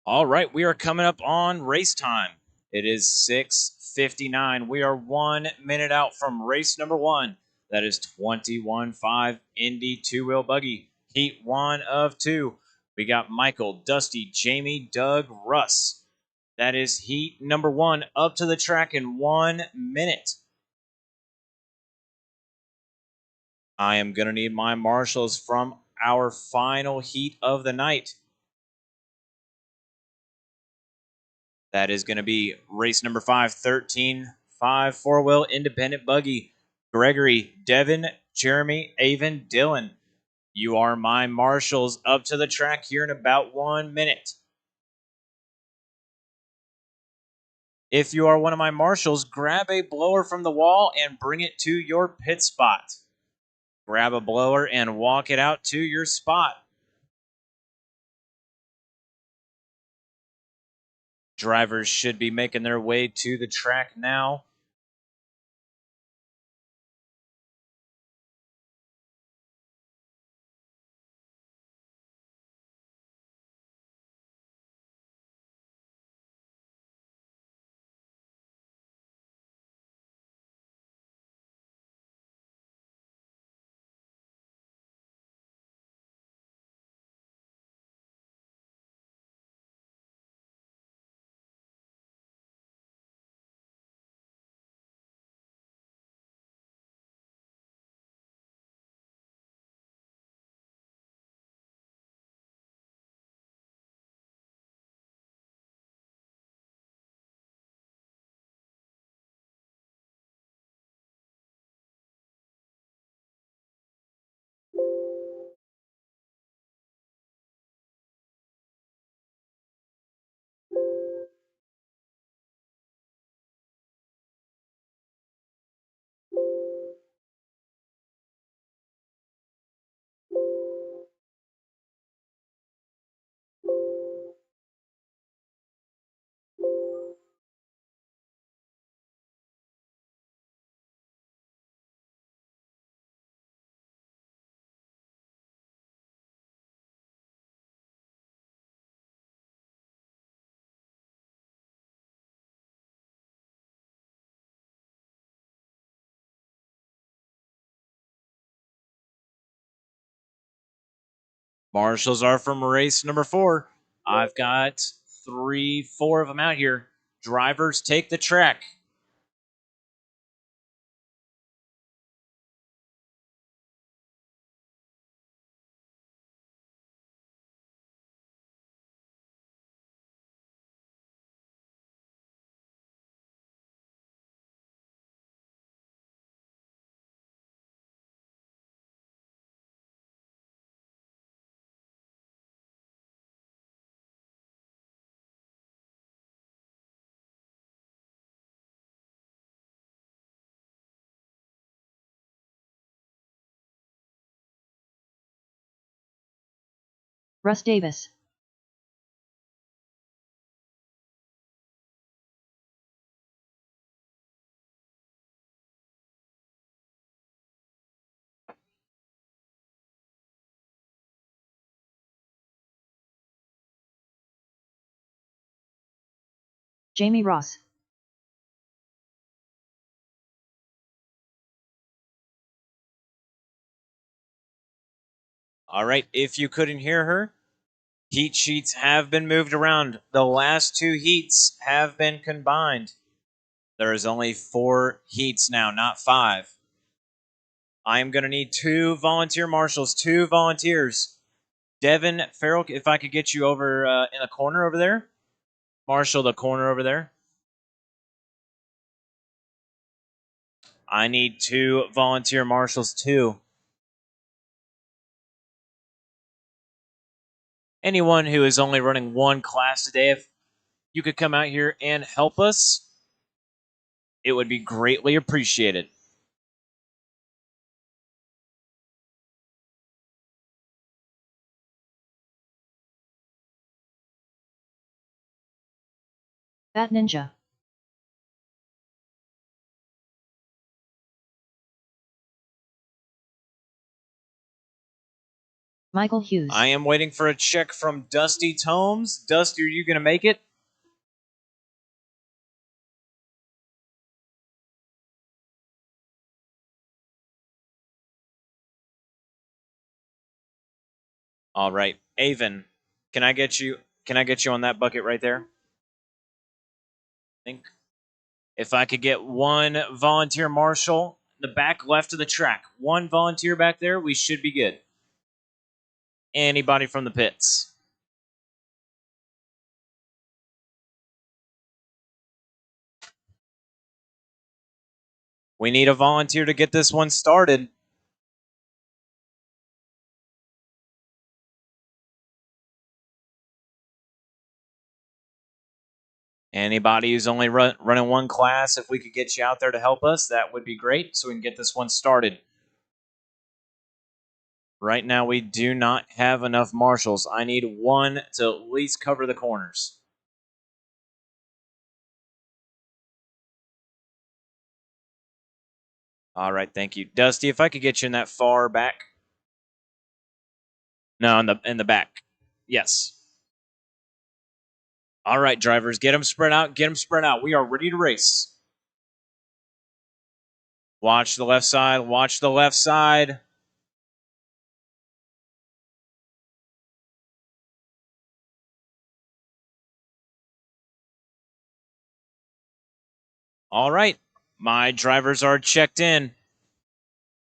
All right, we are coming up on race time. It is 6:59. We are 1 minute out from race number 1. That is 21.5 Indy two-wheel buggy. Heat 1 of 2. We got Michael, Dusty, Jamie, Doug, Russ. That is heat number 1 up to the track in 1 minute. I am going to need my marshals from our final heat of the night. That is going to be race number 5, 13.5 four-wheel independent buggy. Gregory, Devin, Jeremy, Avon, Dylan. You are my marshals up to the track here in about 1 minute. If you are one of my marshals, grab a blower from the wall and bring it to your pit spot. Grab a blower and walk it out to your spot. Drivers should be making their way to the track now. Marshals are from race number 4. I've got 4 of them out here. Drivers take the track. Russ Davis. Jamie Ross. All right, if you couldn't hear her, heat sheets have been moved around. The last 2 heats have been combined. There is only 4 heats now, not 5. I am going to need 2 volunteer marshals, 2 volunteers. Devin Farrell, if I could get you over in the corner over there. Marshal the corner over there. I need 2 volunteer marshals too. Anyone who is only running 1 class today, if you could come out here and help us, it would be greatly appreciated. Bat Ninja. Michael Hughes. I am waiting for a check from Dusty Tomes. Dusty, are you going to make it? All right, Avon, can I get you on that bucket right there? I think if I could get one volunteer marshal, the back left of the track, one volunteer back there, we should be good. Anybody from the pits? We need a volunteer to get this one started. Anybody who's only running one class, if we could get you out there to help us, that would be great so we can get this one started. Right now, we do not have enough marshals. I need one to at least cover the corners. All right, thank you. Dusty, if I could get you in that far back. No, in the back. Yes. All right, drivers, get them spread out. Get them spread out. We are ready to race. Watch the left side. Watch the left side. All right, my drivers are checked in.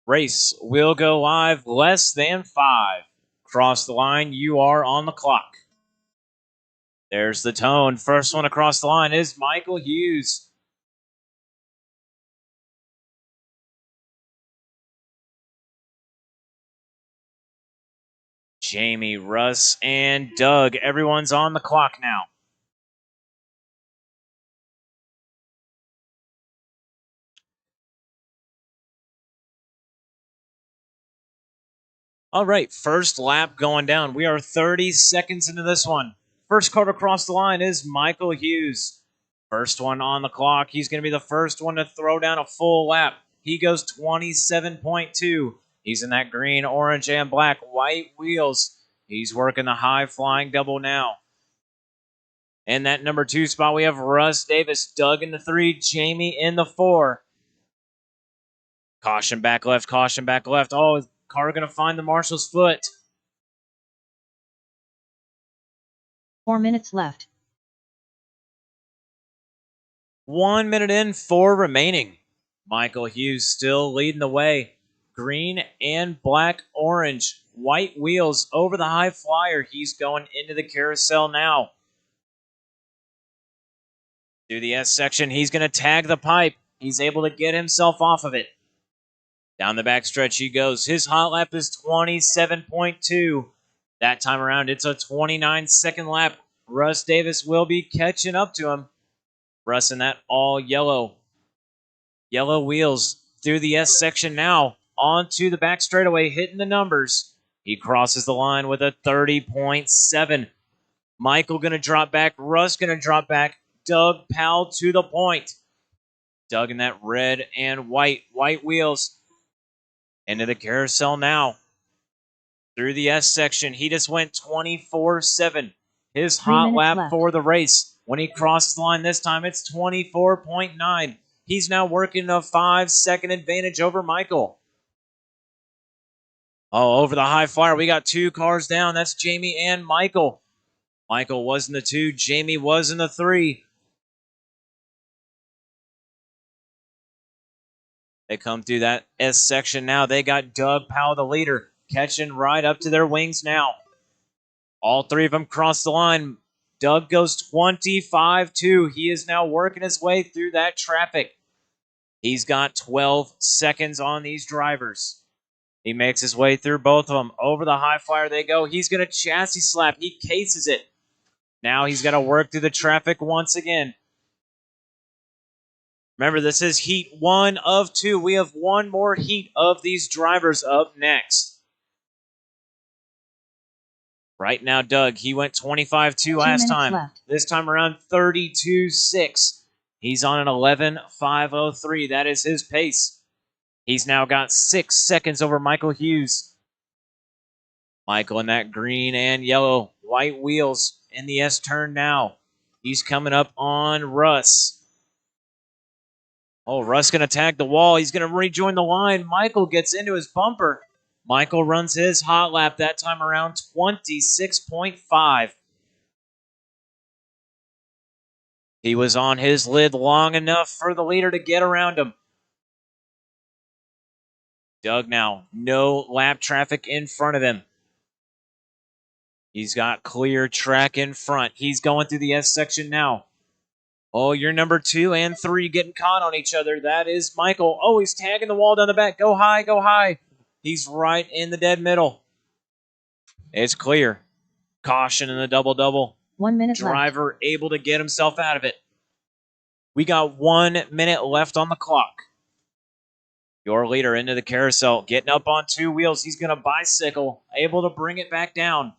Race will go live less than 5. Cross the line. You are on the clock. There's the tone. First one across the line is Michael Hughes. Jamie, Russ, and Doug. Everyone's on the clock now. All right, first lap going down. We are 30 seconds into this one. First car across the line is Michael Hughes. First one on the clock. He's going to be the first one to throw down a full lap. He goes 27.2. He's in that green, orange, and black white wheels. He's working the high flying double now. In that number 2 spot, we have Russ Davis, Doug in the 3, Jamie in the 4. Caution back left, caution back left. Oh, is car going to find the marshal's foot? 4 minutes left. 1 minute in, 4 remaining. Michael Hughes still leading the way. Green and black, orange, white wheels over the high flyer. He's going into the carousel now. Through the S section, he's going to tag the pipe. He's able to get himself off of it. Down the backstretch he goes. His hot lap is 27.2. That time around, it's a 29-second lap. Russ Davis will be catching up to him. Russ in that all yellow wheels through the S section now. Onto the back straightaway, hitting the numbers. He crosses the line with a 30.7. Michael going to drop back. Russ going to drop back. Doug Powell to the point. Doug in that red and white wheels. Into the carousel now. Through the S section, he just went 24.7. His hot lap left for the race. When he crosses the line this time, it's 24.9. He's now working a 5-second advantage over Michael. Oh, over the high flyer, we got 2 cars down. That's Jamie and Michael. Michael was in the 2, Jamie was in the 3. They come through that S section now. They got Doug Powell, the leader, catching right up to their wings now. All 3 of them cross the line. Doug goes 25.2. He is now working his way through that traffic. He's got 12 seconds on these drivers. He makes his way through both of them. Over the high flyer they go. He's going to chassis slap. He cases it. Now he's got to work through the traffic once again. Remember, this is heat 1 of 2. We have one more heat of these drivers up next. Right now, Doug, he went 25.2 last time. Left. This time around, 32.6. He's on an 11.503. That is his pace. He's now got 6 seconds over Michael Hughes. Michael in that green and yellow, white wheels in the S turn now. He's coming up on Russ. Oh, Russ going to tag the wall. He's going to rejoin the line. Michael gets into his bumper. Michael runs his hot lap that time around 26.5. He was on his lid long enough for the leader to get around him. Doug now, no lap traffic in front of him. He's got clear track in front. He's going through the S section now. Oh, you're number 2 and 3 getting caught on each other. That is Michael. Oh, he's tagging the wall down the back. Go high, go high. He's right in the dead middle. It's clear. Caution in the double-double. 1 minute Driver left. able to get himself out of it. We got 1 minute left on the clock. Your leader into the carousel, getting up on 2 wheels. He's going to bicycle, able to bring it back down.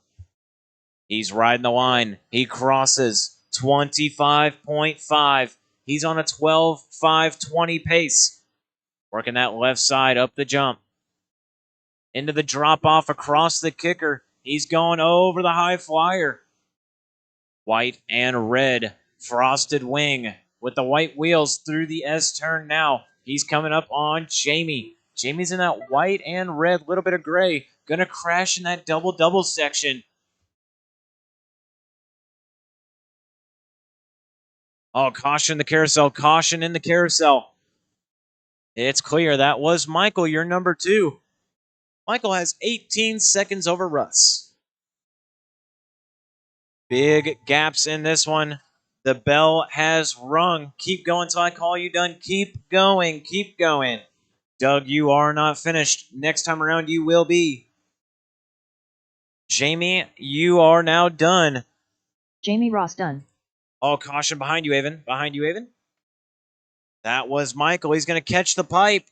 He's riding the line. He crosses 25.5. He's on a 12.520 pace. Working that left side up the jump. Into the drop off across the kicker. He's going over the high flyer. White and red frosted wing with the white wheels through the S turn now. He's coming up on Jamie. Jamie's in that white and red, little bit of gray. Gonna crash in that double-double section. Oh, caution the carousel. Caution in the carousel. It's clear. That was Michael, your number 2. Michael has 18 seconds over Russ. Big gaps in this one. The bell has rung. Keep going till I call you done. Keep going. Keep going. Doug, you are not finished. Next time around, you will be. Jamie, you are now done. Jamie Ross done. Oh, caution behind you, Avon. Behind you, Avon. That was Michael. He's going to catch the pipe.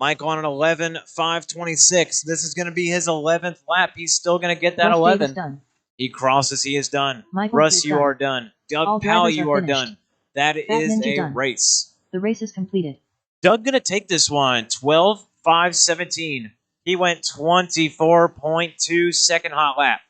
Michael on an 11.526. This is going to be his 11th lap. He's still going to get that Russ 11. Davis done. He crosses. He is done. Michael Russ, you done. are done. Doug All Powell, drivers you are are finished. done. That Fat is Ninja a done. race. The race is completed. Doug going to take this one. 12.517. He went 24.2 second hot lap.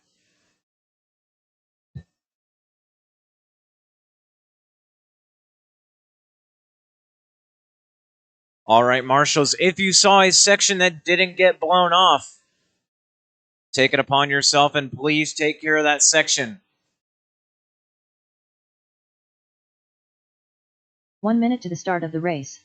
All right, marshals, if you saw a section that didn't get blown off, take it upon yourself and please take care of that section. 1 minute to the start of the race.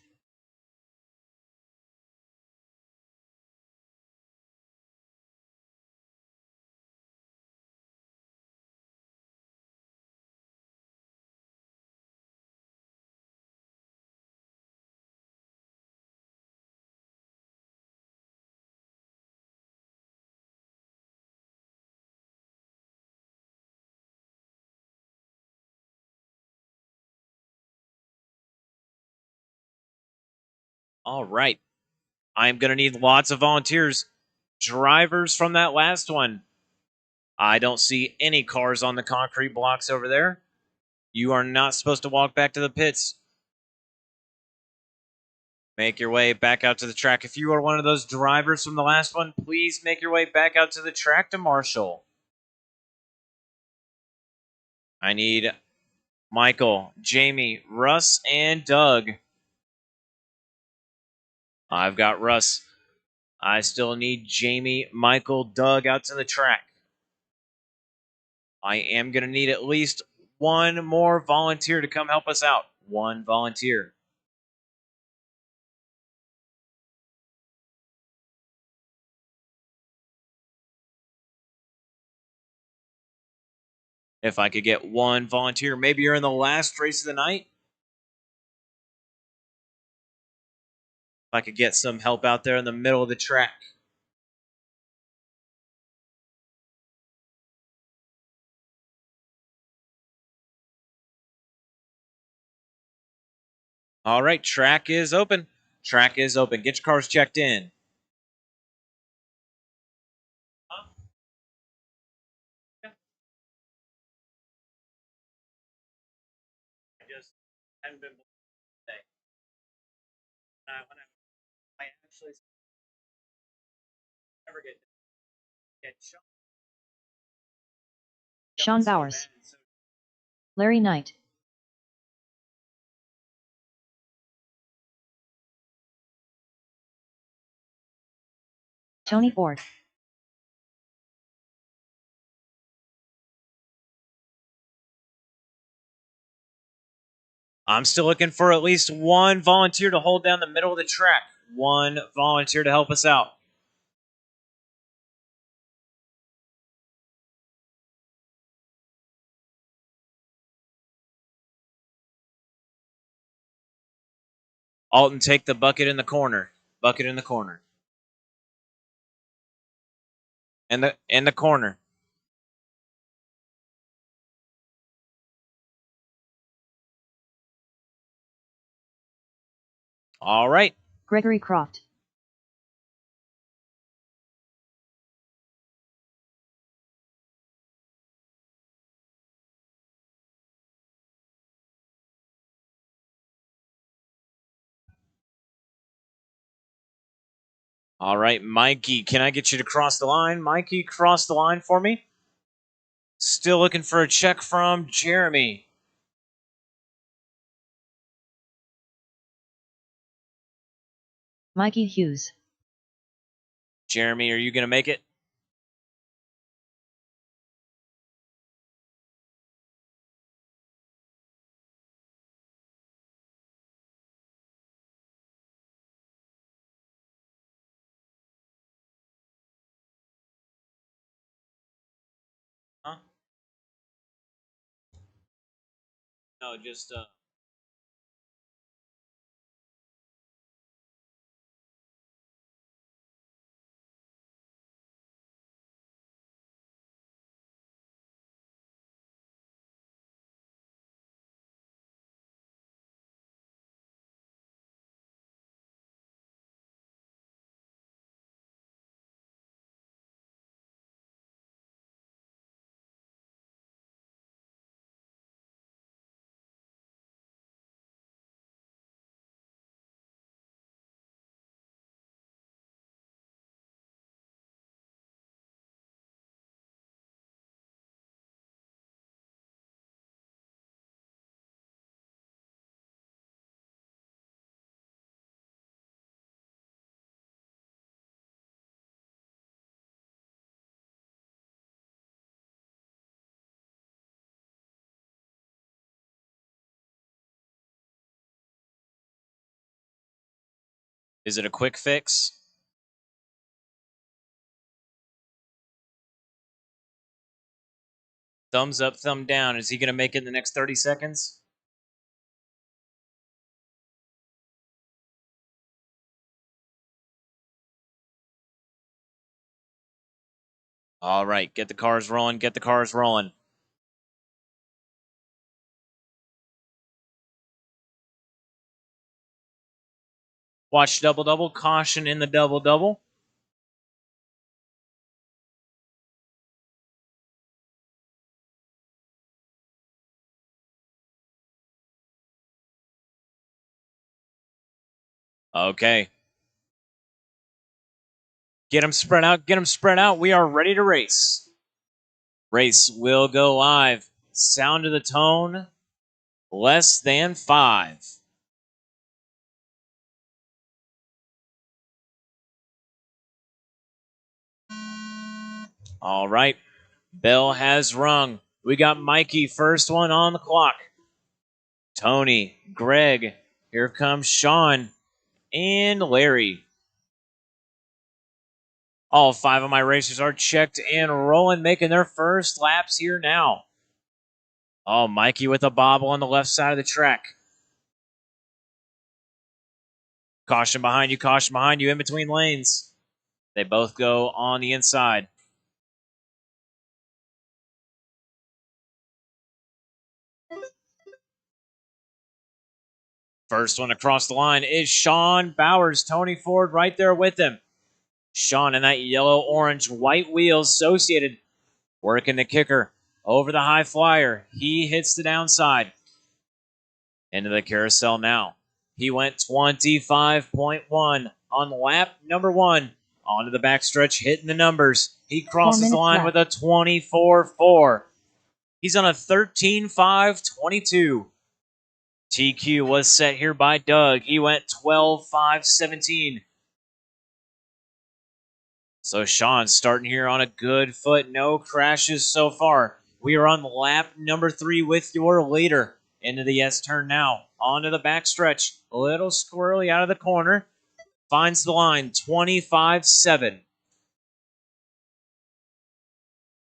All right. I'm going to need lots of volunteers. Drivers from that last one. I don't see any cars on the concrete blocks over there. You are not supposed to walk back to the pits. Make your way back out to the track. If you are one of those drivers from the last one, please make your way back out to the track to marshal. I need Michael, Jamie, Russ, and Doug. I've got Russ. I still need Jamie, Michael, Doug out to the track. I am going to need at least one more volunteer to come help us out. One volunteer. If I could get one volunteer, maybe you're in the last race of the night. If I could get some help out there in the middle of the track. All right, track is open. Track is open. Get your cars checked in. I just haven't been today. When I actually never get Sean Bowers. Larry Knight. Tony Ford. I'm still looking for at least one volunteer to hold down the middle of the track. One volunteer to help us out. Alton, take the bucket in the corner. Bucket in the corner. In the corner. All right. Gregory Croft. All right, Mikey, can I get you to cross the line? Mikey, cross the line for me. Still looking for a check from Jeremy. Mikey Hughes. Jeremy, are you going to make it? Huh? No, just is it a quick fix? Thumbs up, thumb down. Is he going to make it in the next 30 seconds? All right, get the cars rolling, get the cars rolling. Watch double-double, caution in the double-double. Okay. Get them spread out, get them spread out. We are ready to race. Race will go live. Sound of the tone, less than 5. All right. Bell has rung. We got Mikey, first one on the clock. Tony, Greg, here comes Sean, and Larry. All 5 of my racers are checked and rolling, making their first laps here now. Oh, Mikey with a bobble on the left side of the track. Caution behind you, in between lanes. They both go on the inside. First one across the line is Sean Bowers. Tony Ford right there with him. Sean in that yellow, orange, white wheel associated. Working the kicker over the high flyer. He hits the downside. Into the carousel now. He went 25.1 on lap number 1 Onto the backstretch, hitting the numbers. He crosses the minutes line left. with a 24-4. He's on a 13-5-22. TQ was set here by Doug. He went 12-5-17. So Sean starting here on a good foot. No crashes so far. We are on lap number 3 with your leader. Into the S-turn now. Onto the backstretch. A little squirrely out of the corner. Finds the line, 25-7.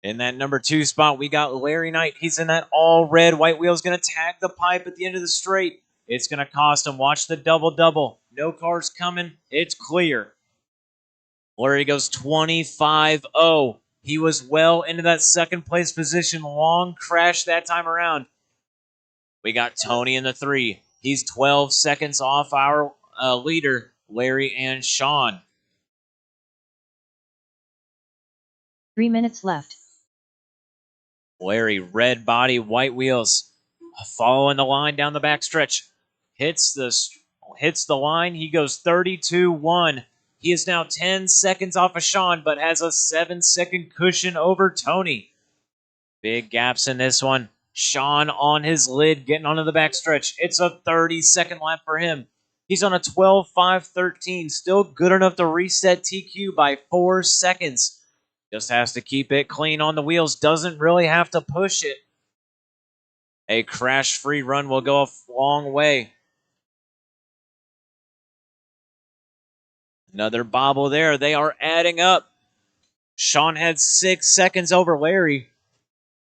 In that number 2 spot, we got Larry Knight. He's in that all red. White Wheel's going to tag the pipe at the end of the straight. It's going to cost him. Watch the double-double. No cars coming. It's clear. Larry goes 25-0. He was well into that second place position. Long crash that time around. We got Tony in the 3. He's 12 seconds off our leader, Larry and Sean. 3 minutes left. Larry, red body, white wheels, following the line down the backstretch. Hits the line. He goes 32-1. He is now 10 seconds off of Sean, but has a 7-second cushion over Tony. Big gaps in this one. Sean on his lid, getting onto the backstretch. It's a 30-second lap for him. He's on a 12-5-13. Still good enough to reset TQ by 4 seconds. Just has to keep it clean on the wheels. Doesn't really have to push it. A crash-free run will go a long way. Another bobble there. They are adding up. Sean had 6 seconds over Larry.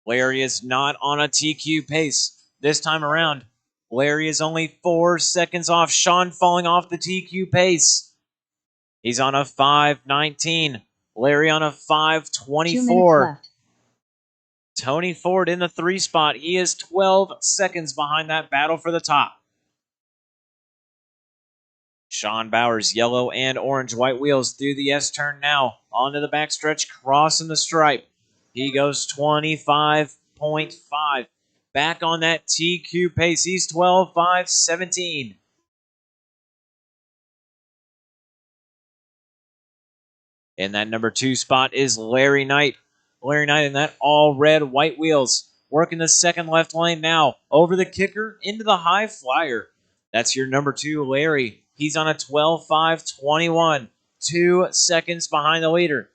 Larry is not on a TQ pace this time around. Larry is only 4 seconds off. Sean falling off the TQ pace. He's on a 5:19. Larry on a 5:24. Tony Ford in the 3 spot. He is 12 seconds behind that battle for the top. Sean Bowers, yellow and orange white wheels through the S-turn now. Onto the backstretch, crossing the stripe. He goes 25.5. Back on that TQ pace. He's 12.5-17. In that number 2 spot is Larry Knight. Larry Knight in that all red white wheels. Working the second left lane now. Over the kicker into the high flyer. That's your number 2, Larry. He's on a 12.5-21. 2 seconds behind the leader.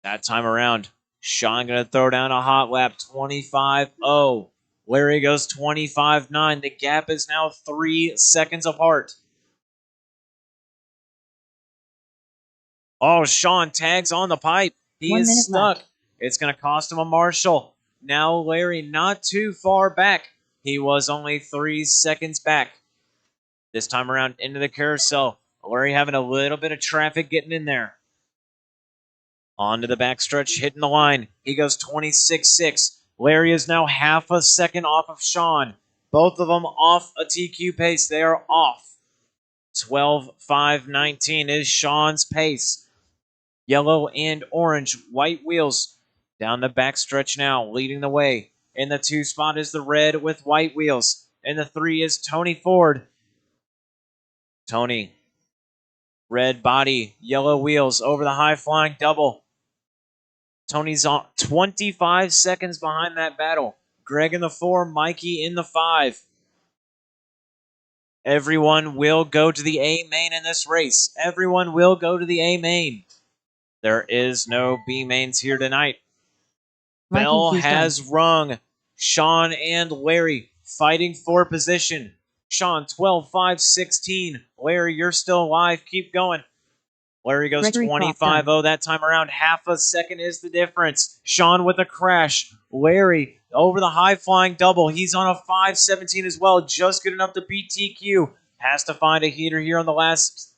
That time around, Sean going to throw down a hot lap, 25-0. Larry goes 25-9. The gap is now 3 seconds apart. Oh, Sean tags on the pipe. He is stuck. Left. It's going to cost him a Marshall. Now Larry not too far back. He was only 3 seconds back. This time around into the carousel. Larry having a little bit of traffic getting in there. Onto the backstretch, hitting the line. He goes 26.6. Larry is now half a second off of Sean. Both of them off a TQ pace. They are off. 12.5-19 is Sean's pace. Yellow and orange, white wheels down the backstretch now, leading the way. In the 2 spot is the red with white wheels. In the 3 is Tony Ford. Tony, red body, yellow wheels over the high-flying double. Tony's on 25 seconds behind that battle. Greg in the 4, Mikey in the 5. Everyone will go to the A main in this race. Everyone will go to the A main. There is no B mains here tonight. Mikey, Bell has rung. Sean and Larry fighting for position. Sean 12.5-16. Larry, you're still alive. Keep going. Larry goes 25-0 that time around. Half a second is the difference. Sean with a crash. Larry over the high-flying double. He's on a 5:17 as well. Just good enough to beat TQ. Has to find a heater here on the last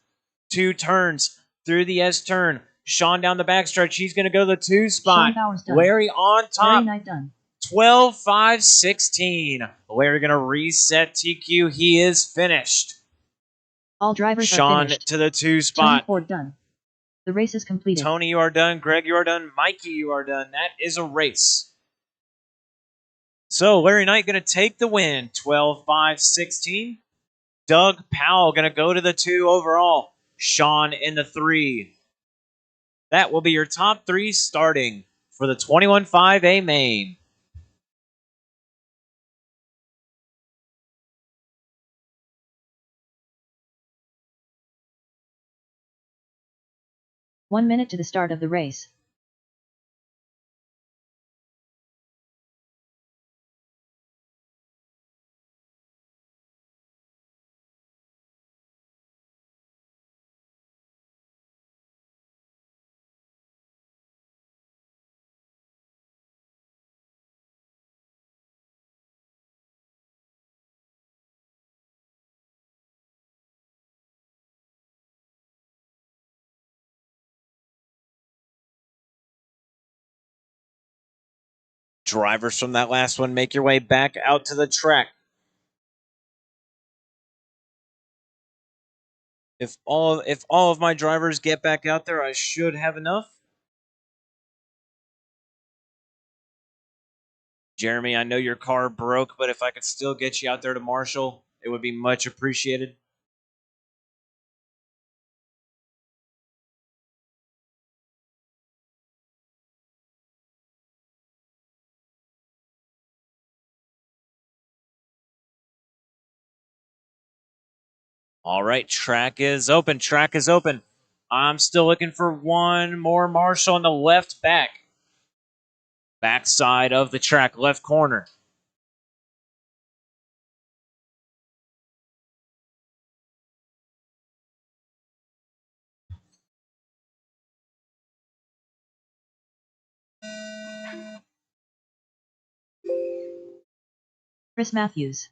2 turns. Through the S-turn. Sean down the backstretch. He's going to go to the 2 spot. Larry on top. 12.5-16. Larry going to reset TQ. He is finished. All drivers Sean are finished. to the 2 spot. Tony Ford done. The race is completed. Tony, you are done. Greg, you are done. Mikey, you are done. That is a race. So Larry Knight going to take the win. 12.5-16. Doug Powell going to go to the 2 overall. Sean in the 3. That will be your top 3 starting for the 21.5A main. One minute to the start of the race. Drivers from that last one, make your way back out to the track. If all of my drivers get back out there, I should have enough. Jeremy, I know your car broke, but if I could still get you out there to Marshall, it would be much appreciated. All right, track is open. Track is open. I'm still looking for one more Marshall on the left back side of the track, left corner. Chris Matthews.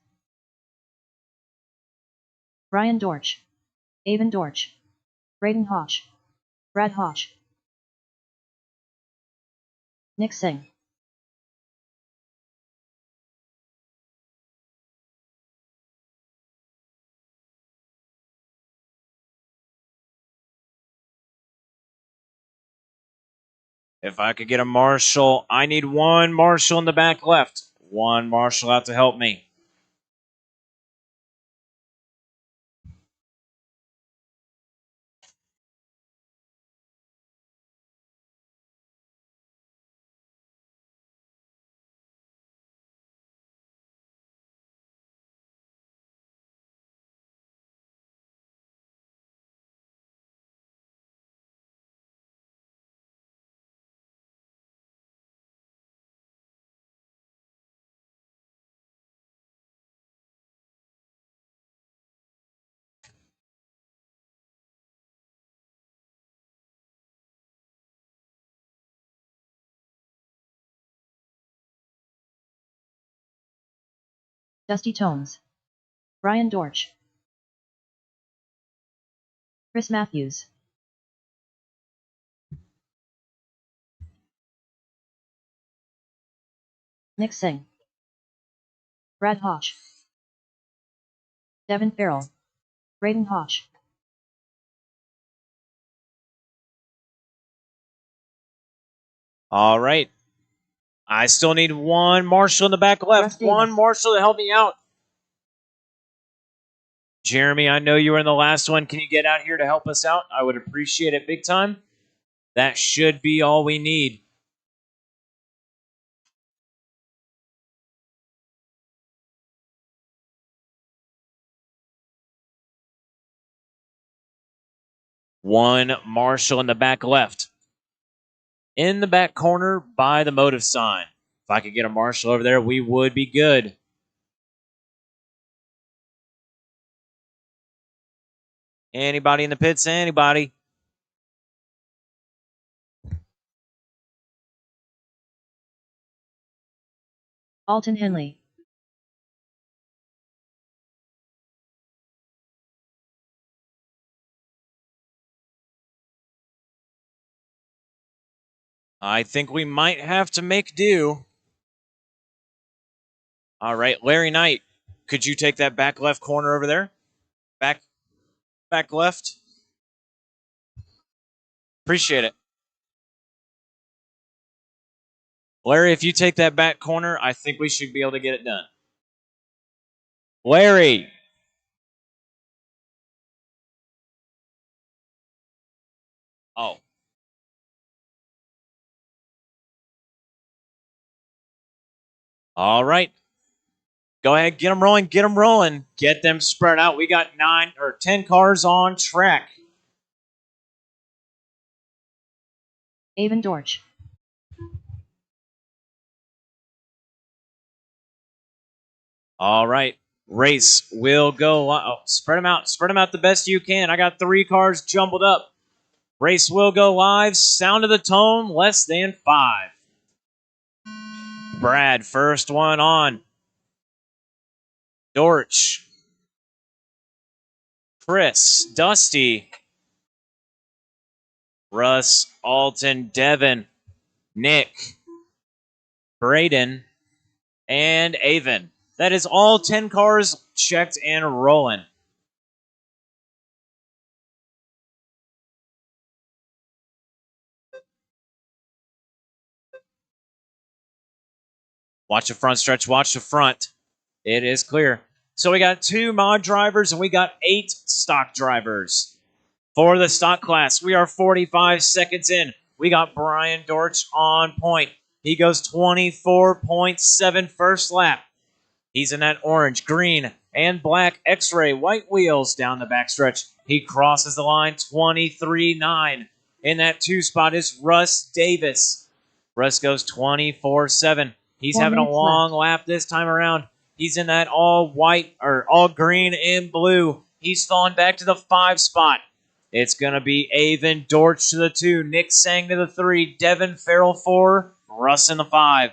Brian Dorch. Avon Dorch. Braden Hodge. Brad Hodge. Nick Singh. If I could get a Marshall, I need one Marshall in the back left. One Marshall out to help me. Dusty Tones. Brian Dorch. Chris Matthews. Nick Singh. Brad Hodge. Devin Farrell. Braden Hodge. All right. I still need one Marshall in the back left. One Marshall to help me out. Jeremy, I know you were in the last one. Can you get out here to help us out? I would appreciate it big time. That should be all we need. One Marshall in the back left. In the back corner by the motive sign. If I could get a Marshall over there, we would be good. Anybody in the pits? Anybody? Alton Henley. I think we might have to make do. All right, Larry Knight, could you take that back left corner over there? Back left. Appreciate it. Larry, if you take that back corner, I think we should be able to get it done. Larry. Oh. All right. Go ahead, get them rolling, get them rolling. Get them spread out. We got 9 or 10 cars on track. Avon Dorch. All right. Race will go. Spread them out. Spread them out the best you can. I got 3 cars jumbled up. Race will go live. Sound of the tone, less than 5. Brad, first one on. Dorch. Chris, Dusty. Russ, Alton, Devin, Nick, Braden, and Avon. That is all 10 cars checked and rolling. Watch the front stretch. Watch the front. It is clear. So we got 2 mod drivers and we got 8 stock drivers. For the stock class, we are 45 seconds in. We got Brian Dorch on point. He goes 24.7 first lap. He's in that orange, green, and black X-ray white wheels down the backstretch. He crosses the line 23.9. In that 2 spot is Russ Davis. Russ goes 24.7. He's 4 having a minutes long left. lap this time around. He's in that all white or all green and blue. He's falling back to the 5 spot. It's going to be Avon Dorch to the 2, Nick Sang to the 3, Devin Farrell 4, Russ in the 5,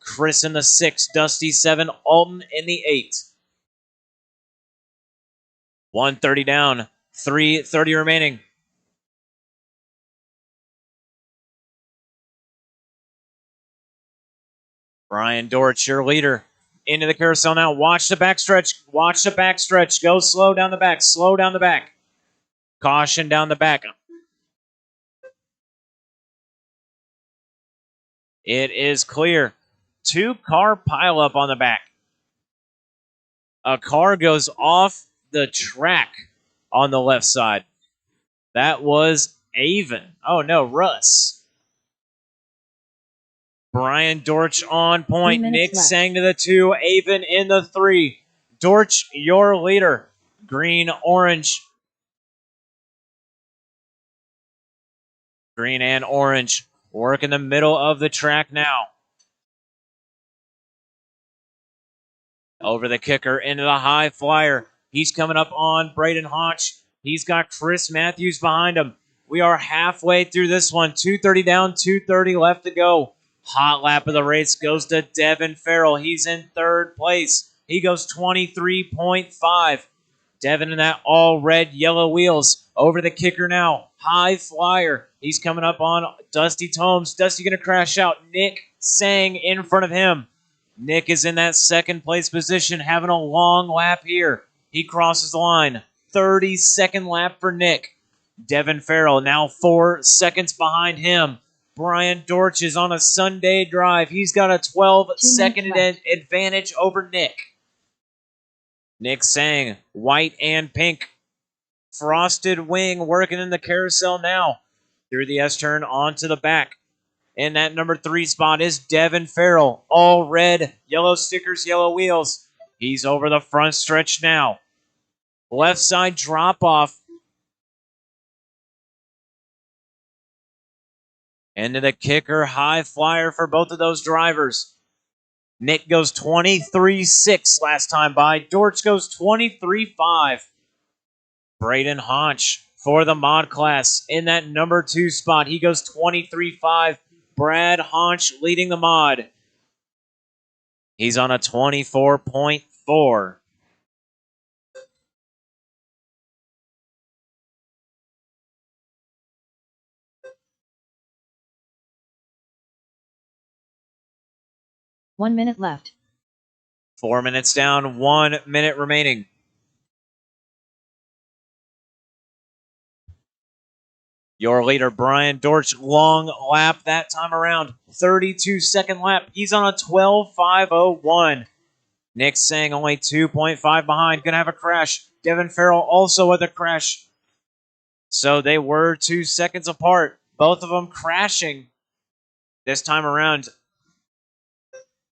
Chris in the 6, Dusty 7, Alton in the 8. 1:30 down, 3:30 remaining. Brian Dorch, your leader. Into the carousel now. Watch the backstretch. Watch the backstretch. Go slow down the back. Slow down the back. Caution down the back. It is clear. 2-car pileup on the back. A car goes off the track on the left side. That was Avon. Oh, no, Russ. Brian Dorch on point. 3 minutes Nick left. Sang to the 2. Avon in the 3. Dorch, your leader. Green, orange. Green and orange. Work in the middle of the track now. Over the kicker into the high flyer. He's coming up on Braden Hodge. He's got Chris Matthews behind him. We are halfway through this one. 2:30 down, 2:30 left to go. Hot lap of the race goes to Devin Farrell. He's in 3rd place. He goes 23.5. Devin in that all red, yellow wheels. Over the kicker now. High flyer. He's coming up on Dusty Tomes. Dusty going to crash out. Nick Sang in front of him. Nick is in that 2nd place position, having a long lap here. He crosses the line. 32nd lap for Nick. Devin Farrell now 4 seconds behind him. Brian Dorch is on a Sunday drive. He's got a 12-second advantage over Nick. Nick Sang, white and pink. Frosted wing working in the carousel now. Through the S-turn onto the back. In that number 3 spot is Devin Farrell. All red, yellow stickers, yellow wheels. He's over the front stretch now. Left side drop off. Into the kicker, high flyer for both of those drivers. Nick goes 23.6 last time by. Dorch goes 23.5. Braden Hodge for the mod class in that number 2 spot. He goes 23.5. Brad Hodge leading the mod. He's on a 24.4. One minute left. 4 minutes down, 1 minute remaining. Your leader, Brian Dorch, long lap that time around. 32-second lap. He's on a 12.501. Nick Sang only 2.5 behind. Gonna have a crash. Devin Farrell also with a crash. So they were 2 seconds apart. Both of them crashing this time around.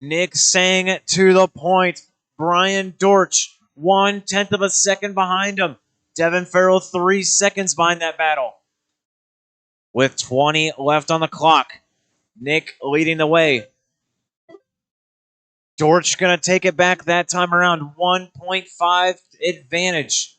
Nick Sang to the point. Brian Dortch, 1/10 of a second behind him. Devin Farrell, 3 seconds behind that battle. With 20 left on the clock, Nick leading the way. Dortch going to take it back that time around. 1.5 advantage.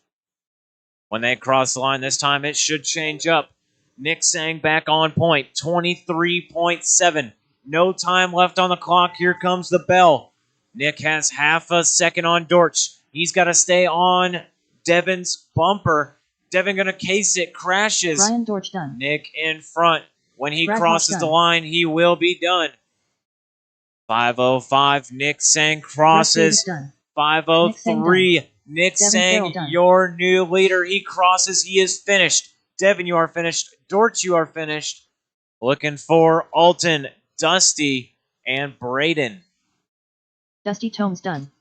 When they cross the line this time, it should change up. Nick Sang back on point. 23.7. No time left on the clock. Here comes the bell. Nick has half a second on Dortch. He's got to stay on Devin's bumper. Devin going to case it. Crashes. Brian Dortch done. Nick in front. When he Brad crosses Hoff the done. line, he will be done. 5:05. Nick Sang crosses. Done. 5:03. Nick Sang, your new leader. He crosses. He is finished. Devin, you are finished. Dortch, you are finished. Looking for Alton, Dusty, and Braden. Dusty Tomes done.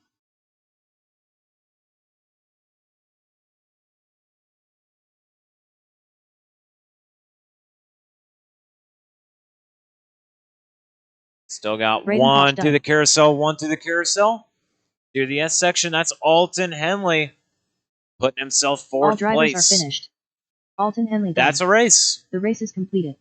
Still got Braden one through the carousel, one through the carousel. Through the S section, that's Alton Henley putting himself fourth All drivers place. are finished. Alton Henley done. That's a race. The race is completed.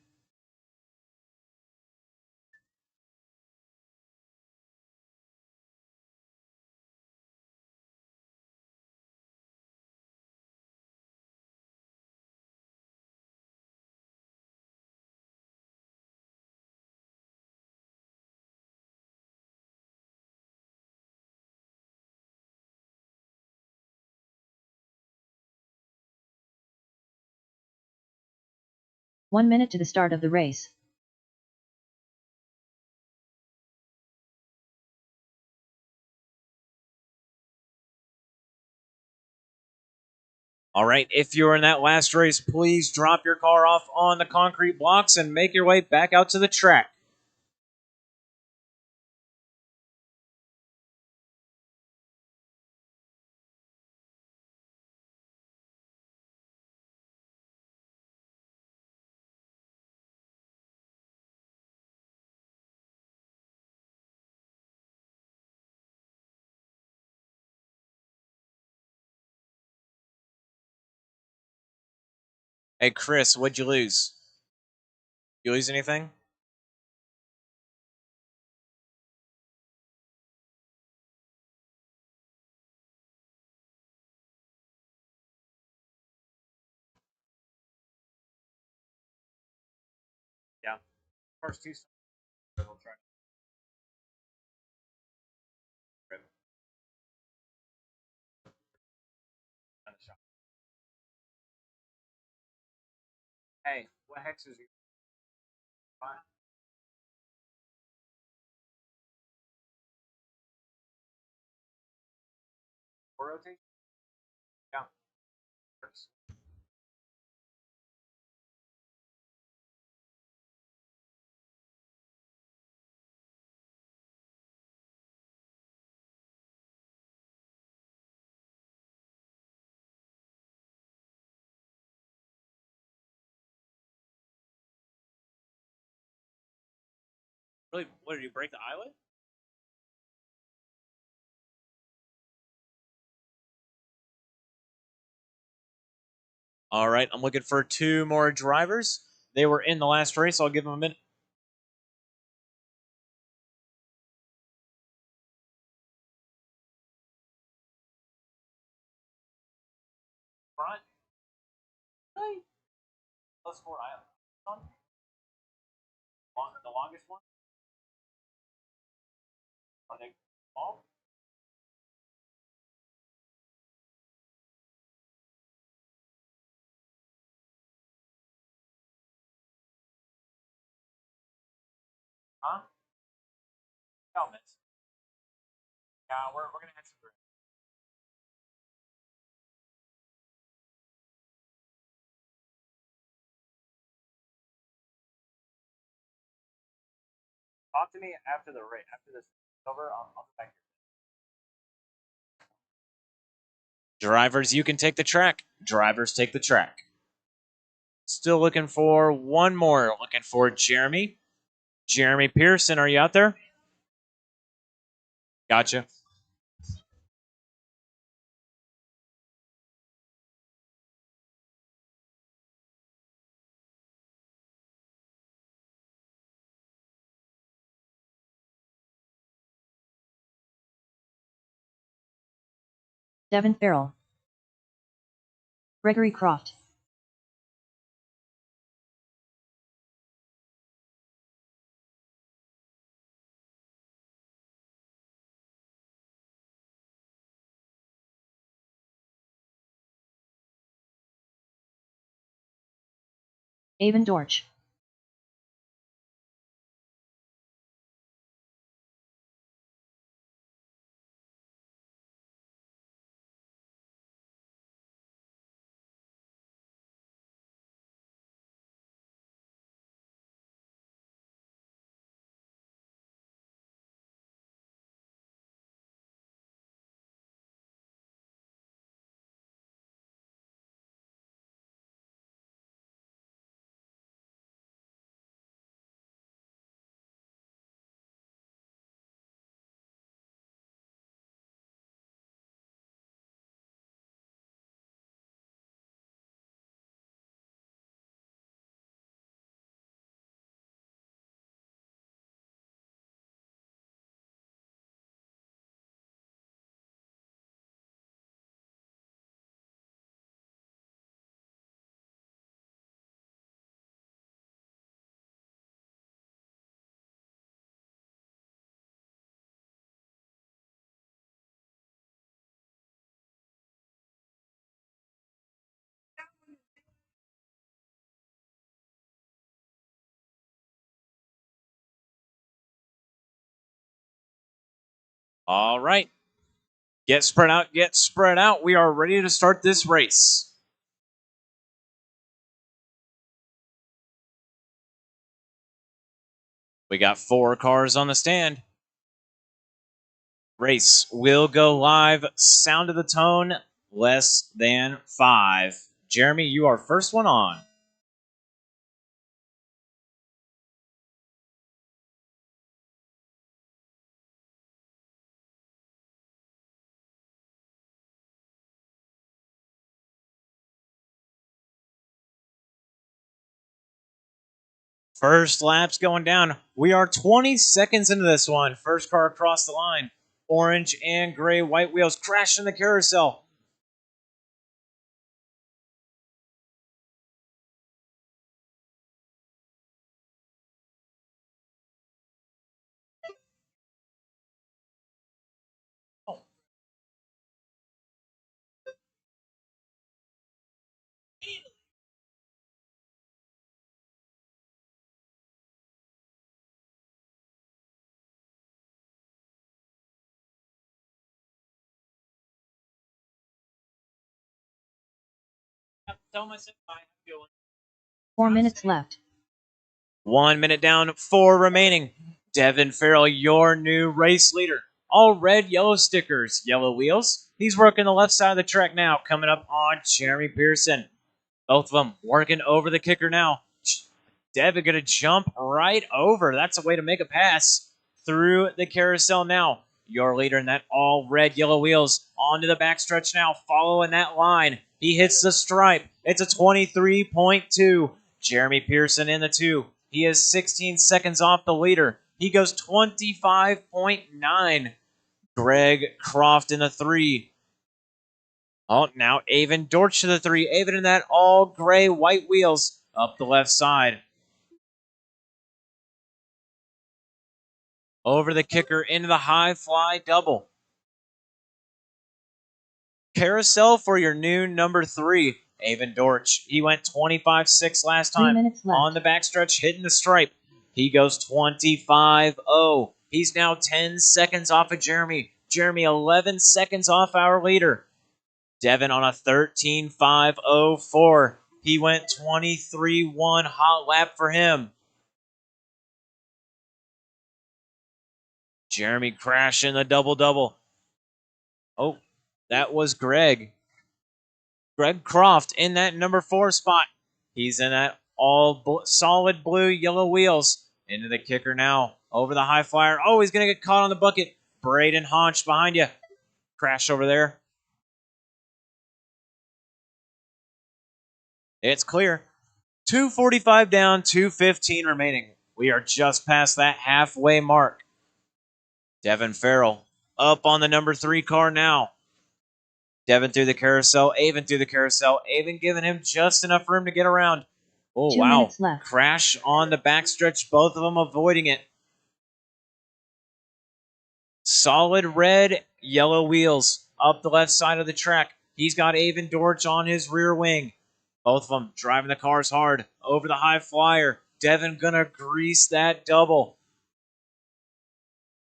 One minute to the start of the race. All right, if you're in that last race, please drop your car off on the concrete blocks and make your way back out to the track. Hey, Chris, what'd you lose? You lose anything? Yeah. First two. We'll try. Hey, what hex is you? Fine. Or rotate? Yeah. First. Really? What, did you break the eyelid? All right, I'm looking for two more drivers. They were in the last race. I'll give them a minute. Front. Hey. Plus 4 island. The longest one. Are they all? Huh? Helmets. Yeah, we're gonna have some. Talk to me after the race. After this is over, I'll be back here. Drivers, you can take the track. Drivers, take the track. Still looking for one more. Looking for Jeremy. Jeremy Pearson, are you out there? Gotcha. Devin Farrell. Gregory Croft. Avon Dorch. All right. Get spread out, get spread out. We are ready to start this race. We got 4 cars on the stand. Race will go live. Sound of the tone, less than 5. Jeremy, you are first one on. First lap's going down. We are 20 seconds into this one. First car across the line. Orange and gray white wheels crashing the carousel. Tell myself I have a good one. 4 minutes left. 1 minute down, 4 remaining. Devin Farrell, your new race leader. All red, yellow stickers, yellow wheels. He's working the left side of the track now, coming up on Jeremy Pearson. Both of them working over the kicker now. Devin going to jump right over. That's a way to make a pass through the carousel now. Your leader in that all red, yellow wheels onto the backstretch now, following that line. He hits the stripe. It's a 23.2. Jeremy Pearson in the 2. He is 16 seconds off the leader. He goes 25.9. Greg Croft in the 3. Oh, now Avon Dorch to the 3. Avon in that all gray white wheels up the left side. Over the kicker into the high fly double. Carousel for your new number 3, Avon Dorch. He went 25.6 last time 3 minutes left. on the backstretch, hitting the stripe. He goes 25.0. He's now 10 seconds off of Jeremy. Jeremy 11 seconds off our leader. Devin on a 13.504. He went 23.1 hot lap for him. Jeremy crashing the double-double. Oh, that was Greg. Greg Croft in that number 4 spot. He's in that all solid blue, yellow wheels. Into the kicker now. Over the high flyer. Oh, he's going to get caught on the bucket. Braden Haunch behind you. Crash over there. It's clear. 2:45 down, 2:15 remaining. We are just past that halfway mark. Devin Farrell up on the number 3 car now. Devin through the carousel, Avon through the carousel. Avon giving him just enough room to get around. Oh, 2 wow. minutes left. Crash on the backstretch, both of them avoiding it. Solid red, yellow wheels up the left side of the track. He's got Avon Dortch on his rear wing. Both of them driving the cars hard over the high flyer. Devin gonna grease that double.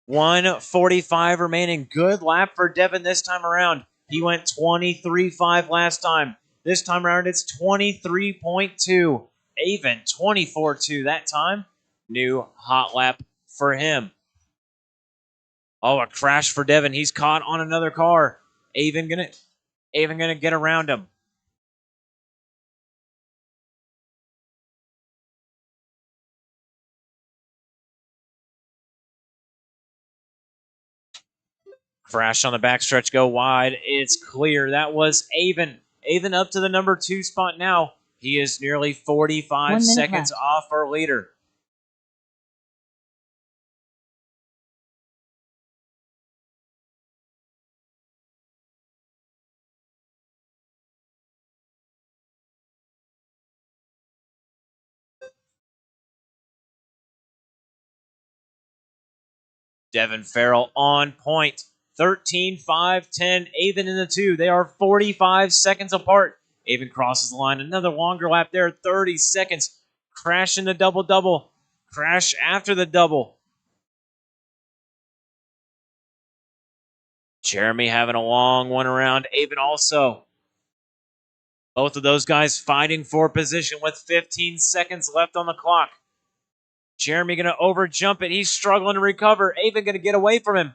1:45 remaining. Good lap for Devin this time around. He went 23.5 last time. This time around, it's 23.2. Avon 24.2 that time. New hot lap for him. Oh, a crash for Devin. He's caught on another car. Avon gonna get around him. Crash on the backstretch, go wide. It's clear. That was Avon. Avon up to the number 2 spot now. He is nearly 45 seconds left. off our leader. Devin Farrell on point. 13, 5, 10. Avon in the 2. They are 45 seconds apart. Avon crosses the line. Another longer lap there. 30 seconds. Crash in the double-double. Crash after the double. Jeremy having a long one around. Avon also. Both of those guys fighting for position with 15 seconds left on the clock. Jeremy going to over-jump it. He's struggling to recover. Avon going to get away from him.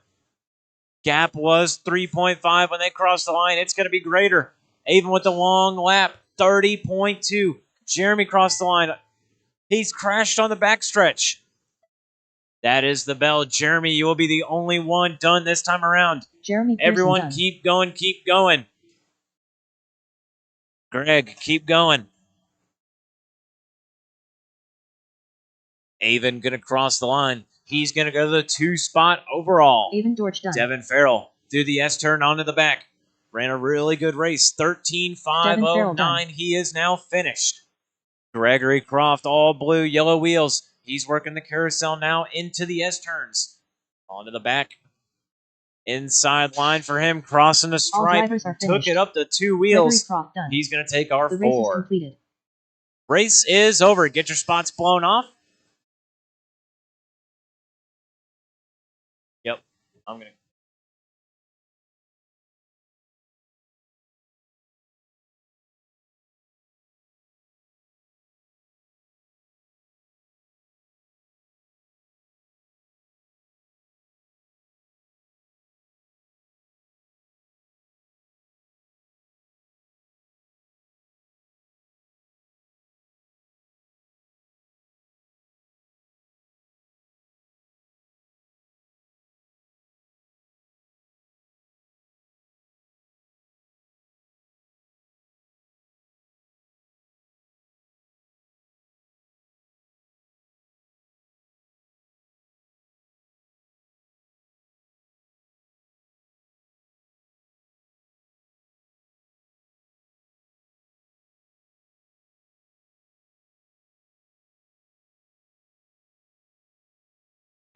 Gap was 3.5 when they crossed the line. It's going to be greater. Avon with the long lap, 30.2. Jeremy crossed the line. He's crashed on the backstretch. That is the bell. Jeremy, you will be the only one done this time around. Jeremy Pearson Everyone done. keep going, keep going. Greg, keep going. Avon going to cross the line. He's going to go to the 2 spot overall. Avon Dortch done. Devin Farrell through the S-turn onto the back. Ran a really good race. 13.509. He is now finished. Gregory Croft, all blue, yellow wheels. He's working the carousel now into the S-turns. Onto the back. Inside line for him, crossing the All stripe. drivers are Took finished. it up to 2 Gregory wheels. Croft done. He's going to take our The race is 4. completed. Race is over. Get your spots blown off. Yep. I'm going to.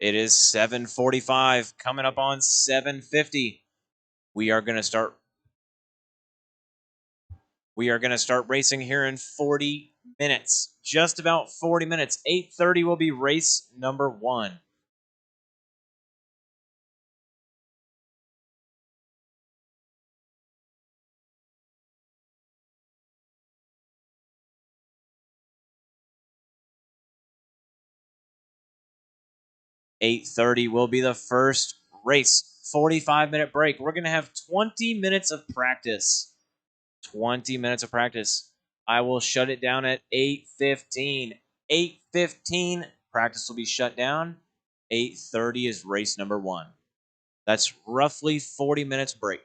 It is 7:45, coming up on 7:50. We are going to start racing here in 40 minutes. Just about 40 minutes. 8:30 will be race number 1. .8:30 will be the first race. 45-minute break. We're going to have 20 minutes of practice. 20 minutes of practice. I will shut it down at 8:15. 8:15, practice will be shut down. 8:30 is race number 1. That's roughly 40 minutes break.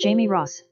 Jamie Ross.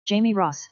Jamie Ross.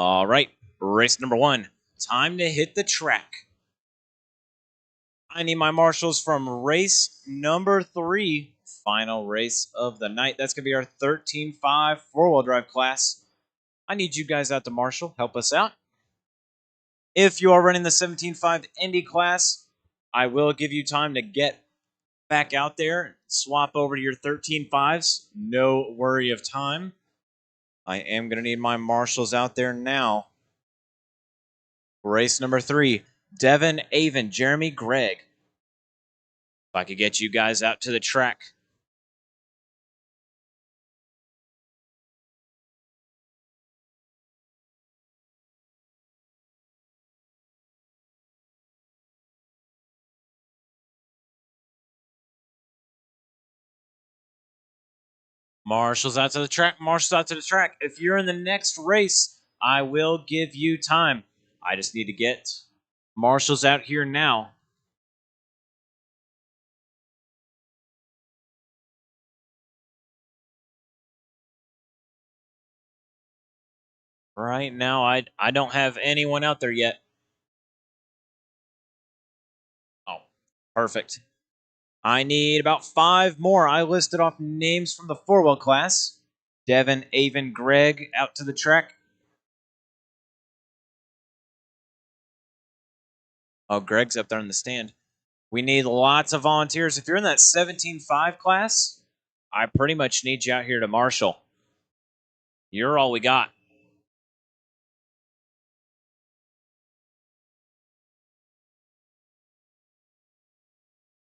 All right, race number 1. Time to hit the track. I need my marshals from race number 3, final race of the night. That's going to be our 13.5 four-wheel drive class. I need you guys out to marshal. Help us out. If you are running the 17.5 Indy class, I will give you time to get back out there, swap over to your 13.5s. No worry of time. I am going to need my marshals out there now. Race number 3, Devin, Avon, Jeremy, Greg. If I could get you guys out to the track. Marshals out to the track. Marshals out to the track. If you're in the next race, I will give you time. I just need to get marshals out here now. Right now, I don't have anyone out there yet. Oh, perfect. I need about 5 more. I listed off names from the four-wheel class. Devin, Avon, Greg out to the track. Oh, Greg's up there in the stand. We need lots of volunteers. If you're in that 17.5 class, I pretty much need you out here to marshal. You're all we got.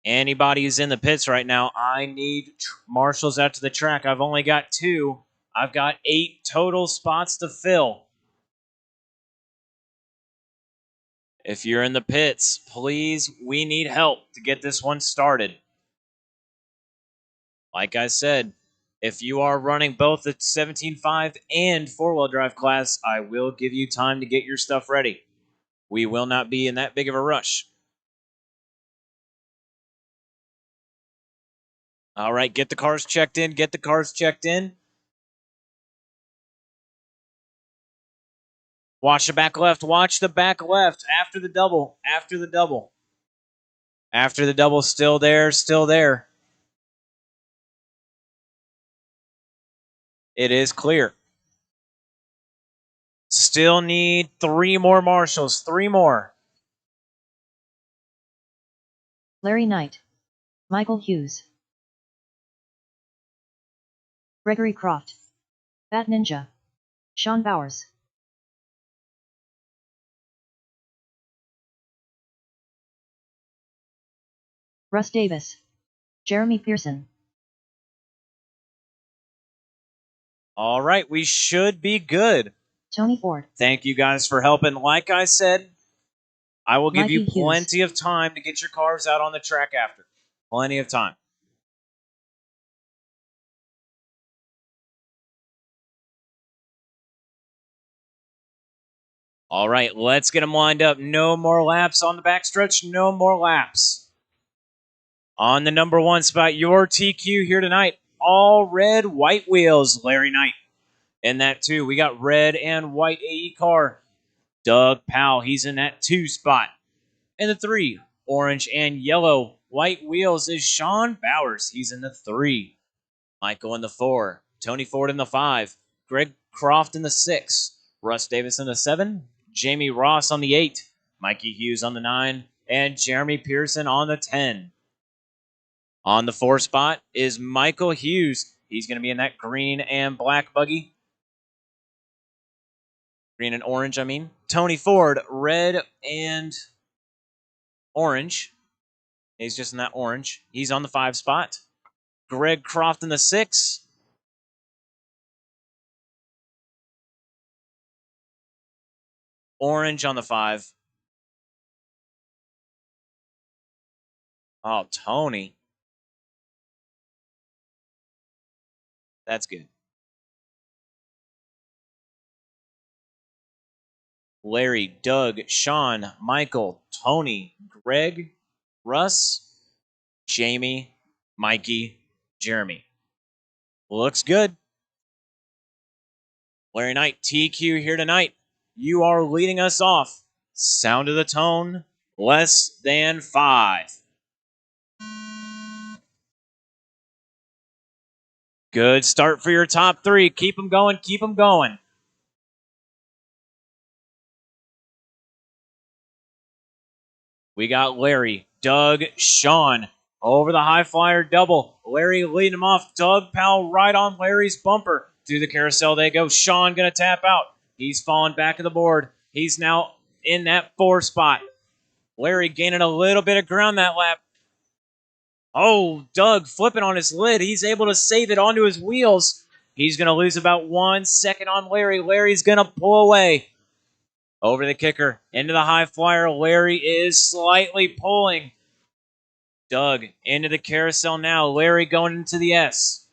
Anybody who's in the pits right now, I need marshals out to the track. I've only got 2. I've got 8 total spots to fill. If you're in the pits, please, we need help to get this one started. Like I said, if you are running both the 17.5 and four-wheel drive class, I will give you time to get your stuff ready. We will not be in that big of a rush. All right, get the cars checked in. Get the cars checked in. Watch the back left. Watch the back left. After the double. After the double. After the double. Still there. Still there. It is clear. Still need 3 more marshals. 3 more. Larry Knight. Michael Hughes. Gregory Croft. Bat Ninja. Sean Bowers. Russ Davis. Jeremy Pearson. All right, we should be good. Tony Ford. Thank you guys for helping. Like I said, I will give Mikey you Hughes. plenty of time to get your cars out on the track after. Plenty of time. All right, let's get them lined up. No more laps on the backstretch. No more laps. On the number 1 spot, your TQ here tonight. All red, white wheels, Larry Knight. In that 2, we got red and white AE car. Doug Powell, he's in that 2 spot. In the 3, orange and yellow, white wheels is Sean Bowers. He's in the 3. Michael in the 4. Tony Ford in the 5. Greg Croft in the 6. Russ Davis in the 7. Jamie Ross on the 8. Mikey Hughes on the 9. And Jeremy Pearson on the 10. On the 4 spot is Michael Hughes. He's going to be in that green and black buggy. Green and orange, I mean. Tony Ford, red and orange. He's just in that orange. He's on the 5 spot. Greg Croft in the 6. Orange on the 5. Oh, Tony. That's good. Larry, Doug, Sean, Michael, Tony, Greg, Russ, Jamie, Mikey, Jeremy. Looks good. Larry Knight, TQ here tonight. you are leading us off. Sound of the tone, less than 5. Good start for your top 3. Keep them going, keep them going. We got Larry, Doug, Sean over the high flyer double. Larry leading him off. Doug Powell right on Larry's bumper. Through the carousel they go. Sean going to tap out. He's falling back of the board. He's now in that 4 spot. Larry gaining a little bit of ground that lap. Oh, Doug flipping on his lid. He's able to save it onto his wheels. He's going to lose about 1 second on Larry. Larry's going to pull away. Over the kicker, into the high flyer. Larry is slightly pulling. Doug into the carousel now. Larry going into the S.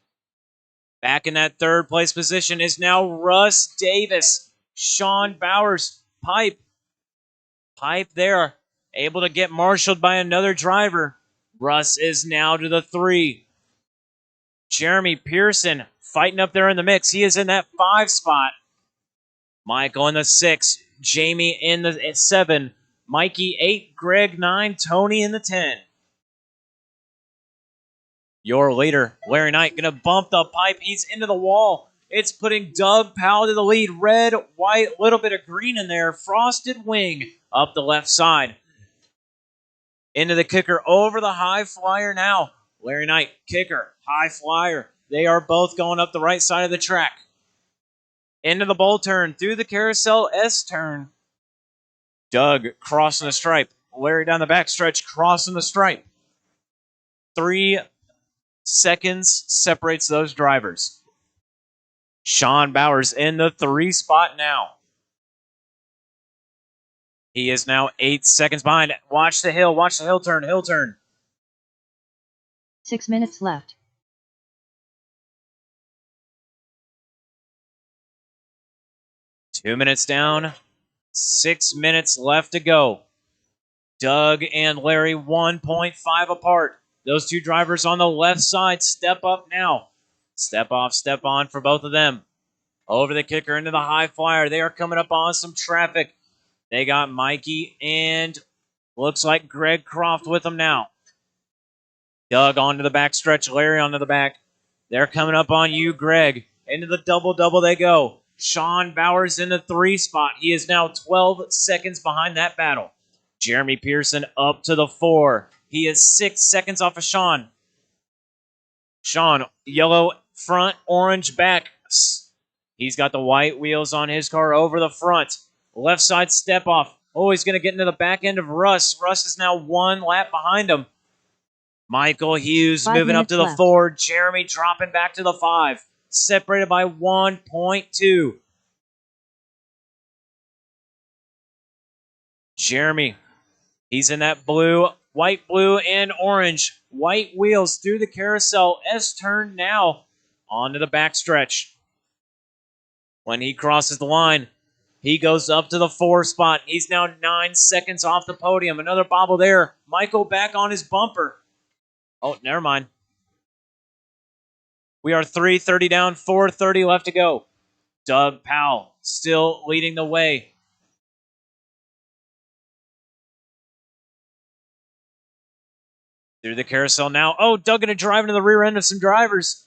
Back in that 3rd place position is now Russ Davis. Sean Bowers, Pipe there. Able to get marshaled by another driver. Russ is now to the 3. Jeremy Pearson fighting up there in the mix. He is in that 5 spot. Michael in the 6. Jamie in the 7. Mikey 8. Greg 9. Tony in the 10. Your leader, Larry Knight, going to bump the pipe. He's into the wall. It's putting Doug Powell to the lead. Red, white, little bit of green in there. Frosted wing up the left side. Into the kicker over the high flyer now. Larry Knight, kicker, high flyer. They are both going up the right side of the track. Into the bowl turn, through the carousel S turn. Doug crossing the stripe. Larry down the backstretch, crossing the stripe. 3 seconds separates those drivers. Sean Bowers in the 3 spot now. He is now 8 seconds behind. Watch the hill turn, hill turn. 6 minutes left. 2 minutes down, 6 minutes left to go. Doug and Larry 1.5 apart. Those 2 drivers on the left side step up now. Step off, step on for both of them. Over the kicker into the high flyer. They are coming up on some traffic. They got Mikey and looks like Greg Croft with them now. Doug onto the back stretch. Larry onto the back. They're coming up on you, Greg. Into the double-double they go. Sean Bowers in the 3 spot. He is now 12 seconds behind that battle. Jeremy Pearson up to the 4. He is 6 seconds off of Sean. Sean, yellow front, orange back. He's got the white wheels on his car over the front. Left side step off. Oh, he's going to get into the back end of Russ. Russ is now 1 lap behind him. Michael Hughes moving up to the 4. Jeremy dropping back to the 5. Separated by 1.2. Jeremy, he's in that blue, white, blue, and orange. White wheels through the carousel. S turn now onto the backstretch. When he crosses the line, he goes up to the 4 spot. He's now 9 seconds off the podium. Another bobble there. Michael back on his bumper. Oh, never mind. We are 3:30 down, 4:30 left to go. Doug Powell still leading the way. Through the carousel now. Oh, Doug going to drive into the rear end of some drivers.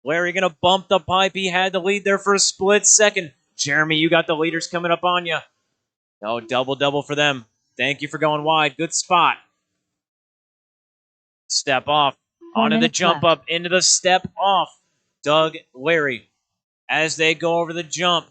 Larry going to bump the pipe. He had the lead there for a split second. Jeremy, you got the leaders coming up on you. Oh, double for them. Thank you for going wide. Good spot. Step off. Onto the jump up, into the step off. Doug, Larry, as they go over the jump.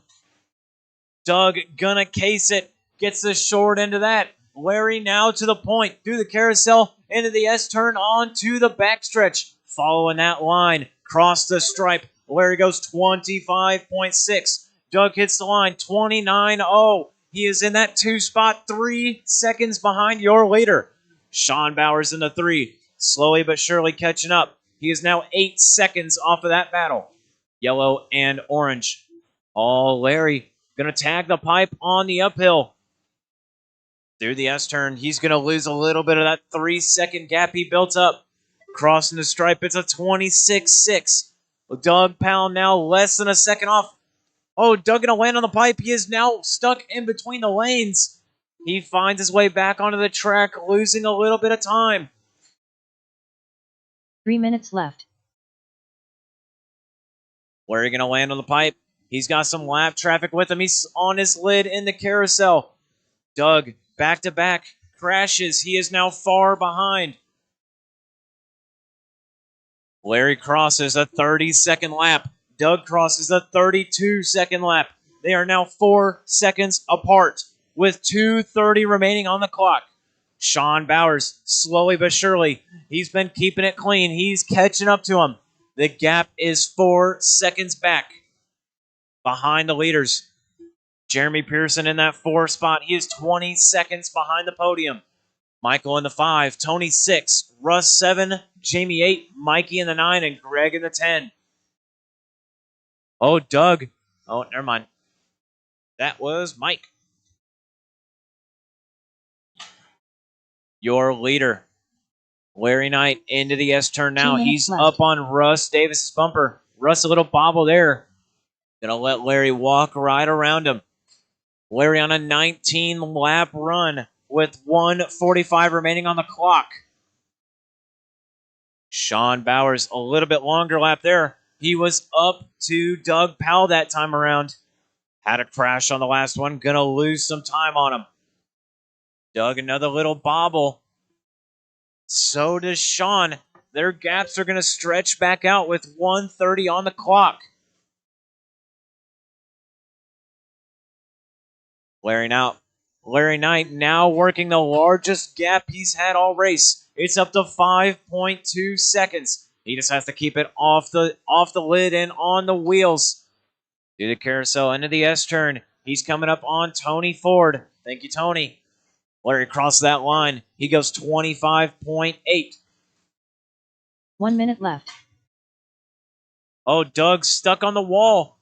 Doug gonna case it. Gets the short end of that. Larry now to the point. Through the carousel, into the S turn, onto the backstretch. Following that line. Cross the stripe. Larry goes 25.6. Doug hits the line 29.0. He is in that 2 spot, 3 seconds behind your leader. Sean Bowers in the 3. Slowly but surely catching up. He is now 8 seconds off of that battle. Yellow and orange. Oh, Larry going to tag the pipe on the uphill. Through the S turn, he's going to lose a little bit of that 3-second gap he built up. Crossing the stripe, it's a 26.6. Doug Powell now less than a second off. Oh, Doug gonna land on the pipe. He is now stuck in between the lanes. He finds his way back onto the track, losing a little bit of time. 3 minutes left. Where are you gonna land on the pipe? He's got some lap traffic with him. He's on his lid in the carousel. Doug, back to back, crashes. He is now far behind. Larry crosses a 30-second lap. Doug crosses a 32-second lap. They are now 4 seconds apart with 2:30 remaining on the clock. Sean Bowers, slowly but surely, he's been keeping it clean. He's catching up to him. The gap is 4 seconds back behind the leaders. Jeremy Pearson in that 4th spot. He is 20 seconds behind the podium. Michael in the 5, Tony 6, Russ 7, Jamie 8, Mikey in the 9, and Greg in the 10. Oh, Doug. Oh, never mind. That was Mike. Your leader, Larry Knight, into the S-turn now. He's left. up on Russ Davis's bumper. Russ, a little bobble there. Gonna let Larry walk right around him. Larry on a 19-lap run with 1:45 remaining on the clock. Sean Bowers, a little bit longer lap there. He was up to Doug Powell that time around. Had a crash on the last one. Gonna lose some time on him. Doug, another little bobble. So does Sean. Their gaps are gonna stretch back out with 1:30 on the clock. Larry Knight now working the largest gap he's had all race. It's up to 5.2 seconds. He just has to keep it off the lid and on the wheels. Do the carousel into the S-turn. He's coming up on Tony Ford. Thank you, Tony. Larry crossed that line. He goes 25.8. 1 minute left. Oh, Doug's stuck on the wall.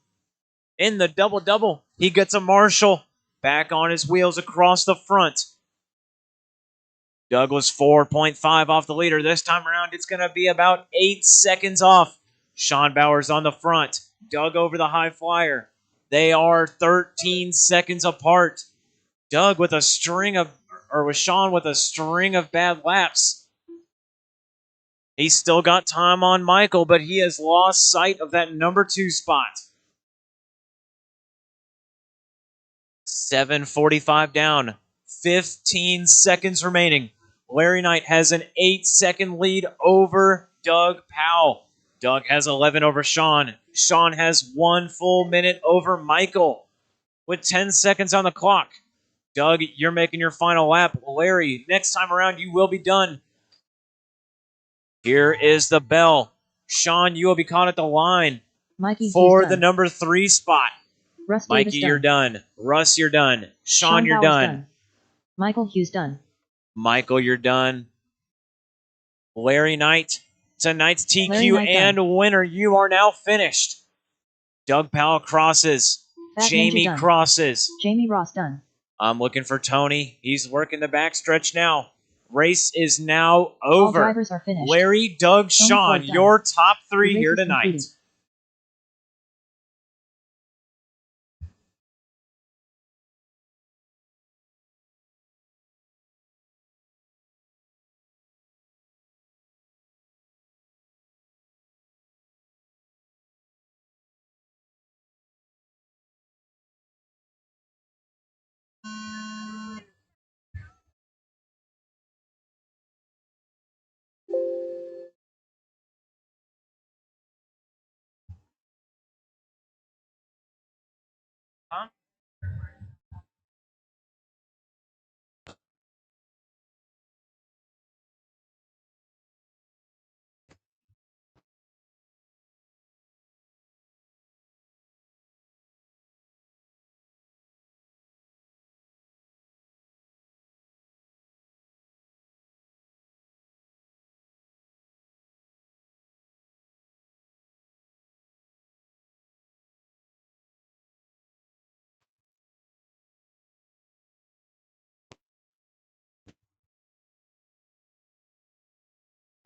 In the double-double. He gets a Marshall. Back on his wheels across the front. Doug was 4.5 off the leader. This time around, it's going to be about 8 seconds off. Sean Bowers on the front. Doug over the high flyer. They are 13 seconds apart. Doug with Sean with a string of bad laps. He's still got time on Michael, but he has lost sight of that number 2 spot. 7:45 down. 15 seconds remaining. Larry Knight has an 8-second lead over Doug Powell. Doug has 11 over Sean. Sean has 1 full minute over Michael with 10 seconds on the clock. Doug, you're making your final lap. Larry, next time around, you will be done. Here is the bell. Sean, you will be caught at the line Mikey for done. the number 3 spot. Russ Mikey, Davis you're done. Russ, you're done. Sean, you're Bowers done. Michael Hughes done. Michael, you're done. Larry Knight, tonight's TQ Knight and done. winner, you are now finished. Doug Powell crosses. Fat Jamie Ninja done. crosses. Jamie Ross done. I'm looking for Tony. He's working the backstretch now. Race is now All over. drivers are finished. Larry, Doug, Tony Sean, Ford done. your top 3 The race here is tonight. completed. Huh?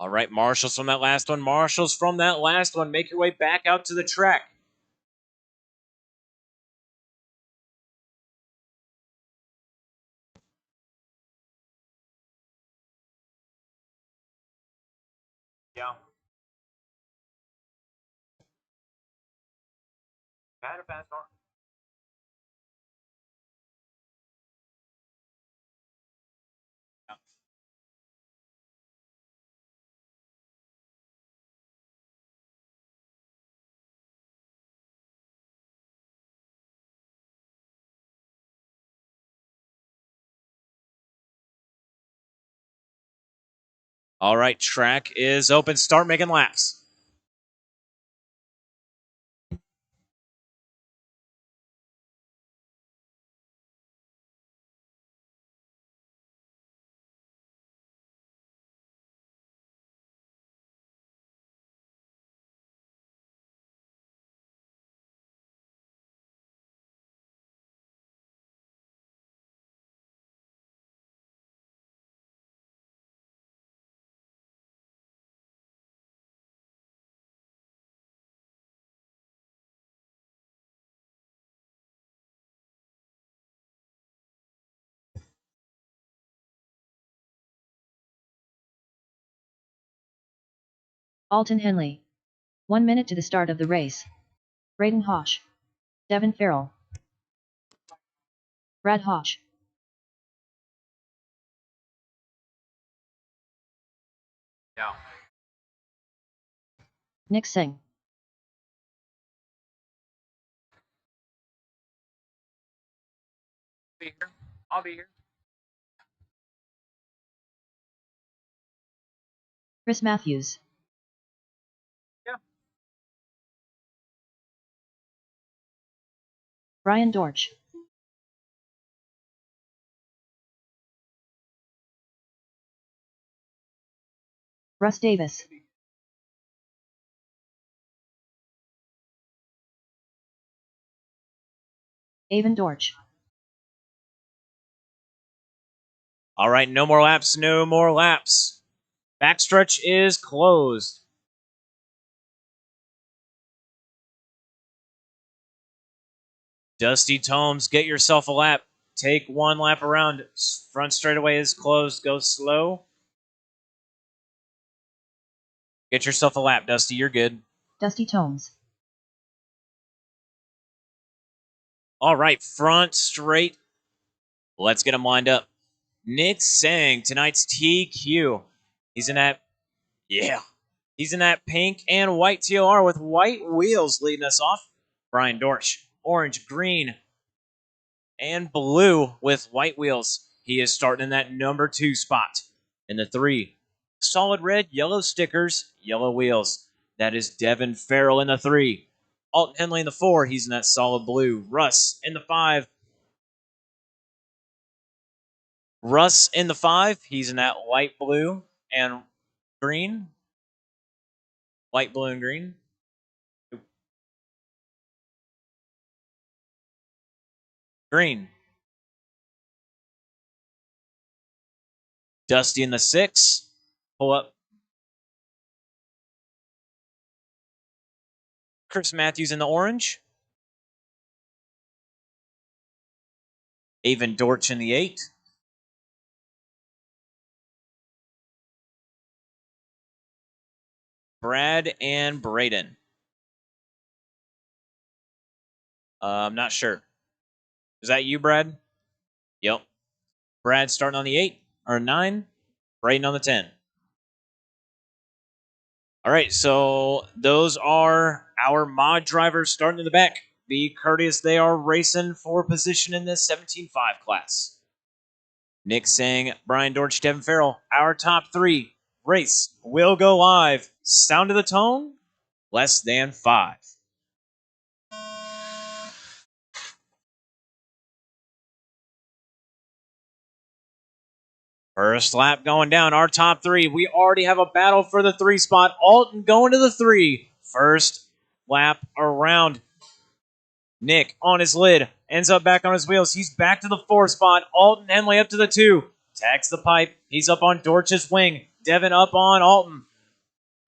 All right, Marshals from that last one. Marshals from that last one. Make your way back out to the track. All right, track is open. Start making laps. Alton Henley. 1 minute to the start of the race. Braden Hosh. Devin Farrell. Brad Hosh. Yeah. Nick Singh. I'll be here. Chris Matthews. Yeah. Brian Dorch. Russ Davis. Avon Dorch. All right, no more laps, no more laps. Backstretch is closed. Dusty Tomes, get yourself a lap. Take 1 lap around. Front straightaway is closed. Go slow. Get yourself a lap, Dusty. You're good. Dusty Tomes. All right, front straight. Let's get him lined up. Nick Sang, tonight's TQ. He's in that, he's in that pink and white TOR with white wheels leading us off. Brian Dorsch, orange, green, and blue with white wheels. He is starting in that number 2 spot. In the 3, solid red, yellow stickers, yellow wheels. That is Devin Farrell in the 3. Alton Henley in the 4, he's in that solid blue. Russ in the 5. Russ in the 5, he's in that light blue and green. Light blue and green. Green. Dusty in the 6. Pull up. Chris Matthews in the orange. Avon Dorch in the 8. Brad and Braden. I'm not sure. Is that you, Brad? Yep. Brad starting on the 8 or 9. Braden on the 10. All right, so those are our mod drivers starting in the back. Be courteous, they are racing for position in this 17.5 class. Nick Sang, Brian Dorch, Devin Farrell, our top 3. Race will go live. Sound of the tone, less than 5. First lap going down, our top 3. We already have a battle for the 3 spot. Alton going to the 3. First lap around. Nick on his lid, ends up back on his wheels. He's back to the 4 spot. Alton Henley up to the 2. Tags the pipe. He's up on Dorch's wing. Devin up on Alton.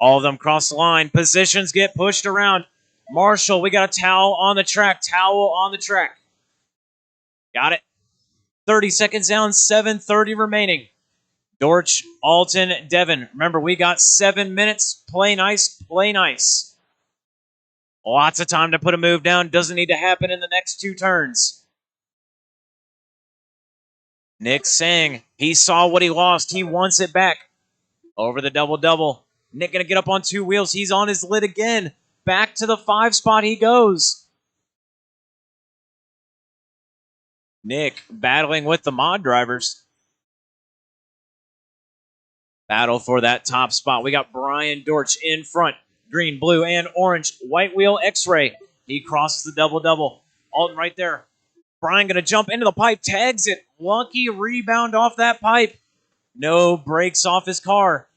All of them cross the line. Positions get pushed around. Marshall, we got a towel on the track. Towel on the track. Got it. 30 seconds down, 7:30 remaining. Dorch, Alton, Devin. Remember, we got 7 minutes. Play nice, play nice. Lots of time to put a move down. Doesn't need to happen in the next 2 turns. Nick Sang, he saw what he lost. He wants it back. Over the double-double. Nick going to get up on 2 wheels. He's on his lid again. Back to the 5 spot he goes. Nick battling with the mod drivers. Battle for that top spot. We got Brian Dortch in front. Green, blue, and orange. White wheel X-ray. He crosses the double-double. Alton right there. Brian going to jump into the pipe. Tags it. Lucky rebound off that pipe. No brakes off his car.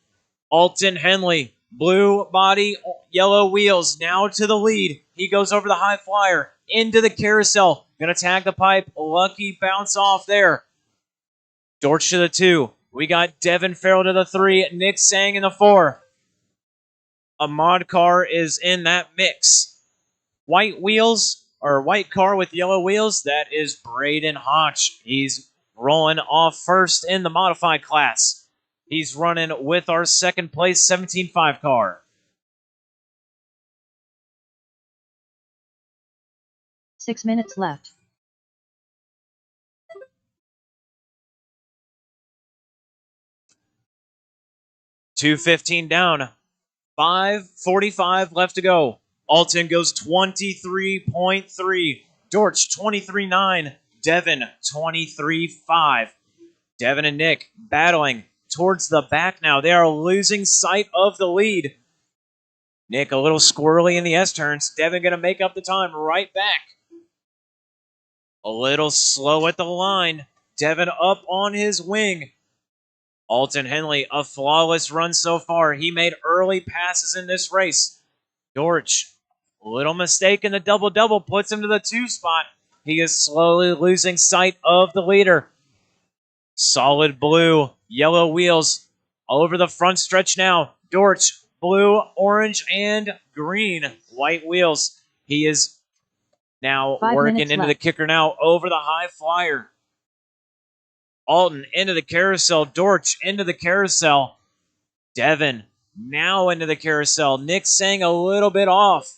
Alton Henley. Blue body, yellow wheels. Now to the lead. He goes over the high flyer. Into the carousel. Going to tag the pipe. Lucky bounce off there. Dortch to the 2. We got Devin Farrell to the 3. Nick Sang in the 4. A mod car is in that mix. White wheels, or white car with yellow wheels, that is Braden Hotch. He's rolling off first in the modified class. He's running with our second place 17.5 car. 6 minutes left. 2:15 down. 5:45 left to go. Alton goes 23.3. Dortch 23.9. Devin 23.5. Devin and Nick battling towards the back now. They are losing sight of the lead. Nick a little squirrely in the S-turns. Devin going to make up the time right back. A little slow at the line. Devin up on his wing. Alton Henley, a flawless run so far. He made early passes in this race. Dortch, a little mistake in the double-double, puts him to the 2 spot. He is slowly losing sight of the leader. Solid blue, yellow wheels over the front stretch now. Dortch, blue, orange, and green white wheels. He is now working into the kicker now over the high flyer. Alton into the carousel. Dortch into the carousel. Devin now into the carousel. Nick Sang a little bit off.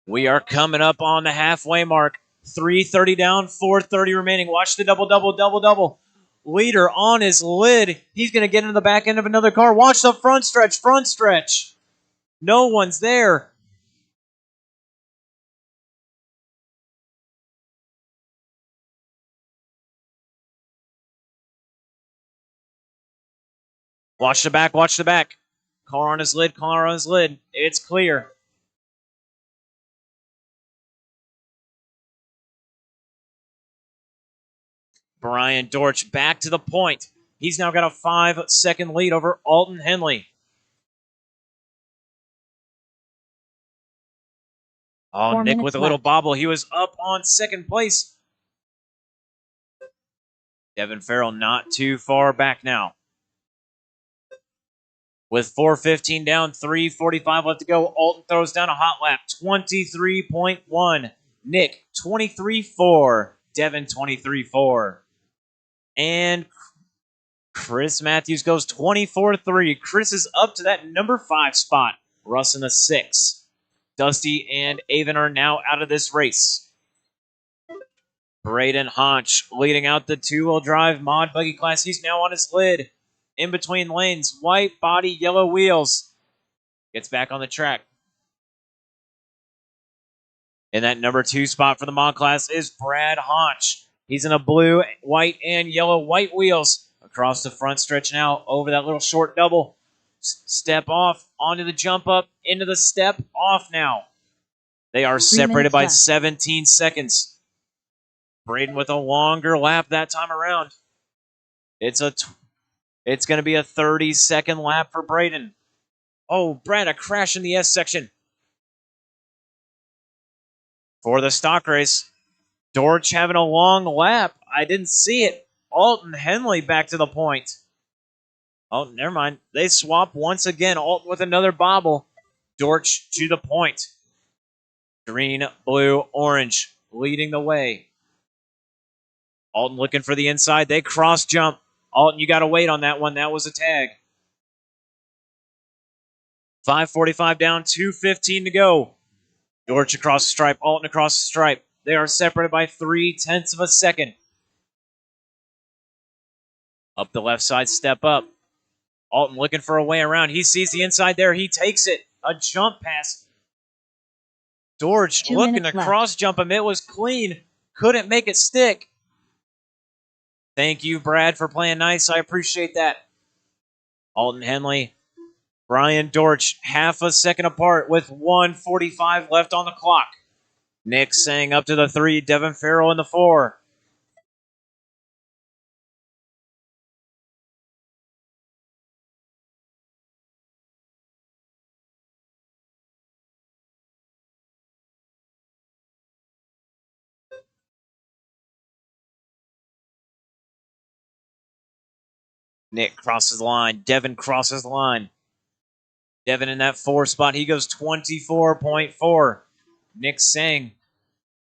We are coming up on the halfway mark. 3:30 down, 4:30 remaining. Watch the double-double. Leader on his lid. He's going to get into the back end of another car. Watch the front stretch. No one's there. Watch the back. Car on his lid. It's clear. Brian Dortch back to the point. He's now got a 5-second lead over Alton Henley. Oh, Nick with a little bobble. He was up on second place. Devin Farrell not too far back now. With 4:15 down, 3:45 left to go, Alton throws down a hot lap. 23.1. Nick, 23.4. Devin, 23.4. And Chris Matthews goes 24.3. Chris is up to that number 5 spot. Russ in the 6. Dusty and Avon are now out of this race. Braden Hotch leading out the 2-wheel drive mod buggy class. He's now on his lid. In between lanes. White body, yellow wheels. Gets back on the track. In that number 2 spot for the mod class is Brad Hotch. He's in a blue, white, and yellow white wheels. Across the front stretch now. Over that little short double. Step off. Onto the jump up. Into the step. Off now. They are separated by 17 seconds. Braden with a longer lap that time around. It's going to be a 30-second lap for Braden. Oh, Brad, a crash in the S section. For the stock race, Dortch having a long lap. I didn't see it. Alton Henley back to the point. Oh, never mind. They swap once again. Alton with another bobble. Dortch to the point. Green, blue, orange leading the way. Alton looking for the inside. They cross jump. Alton, you got to wait on that one. That was a tag. 5:45 down, 2:15 to go. Dortch across the stripe, Alton across the stripe. They are separated by 0.3 of a second. Up the left side, step up. Alton looking for a way around. He sees the inside there. He takes it. A jump pass. Dortch 2 looking minutes to left. cross jump him. It was clean. Couldn't make it stick. Thank you, Brad, for playing nice. I appreciate that. Alton Henley, Brian Dortch, half a second apart with 1:45 left on the clock. Nick Sang up to the 3. Devin Farrell in the 4. Nick crosses the line. Devin crosses the line. Devin in that 4 spot. He goes 24.4. Nick Sang,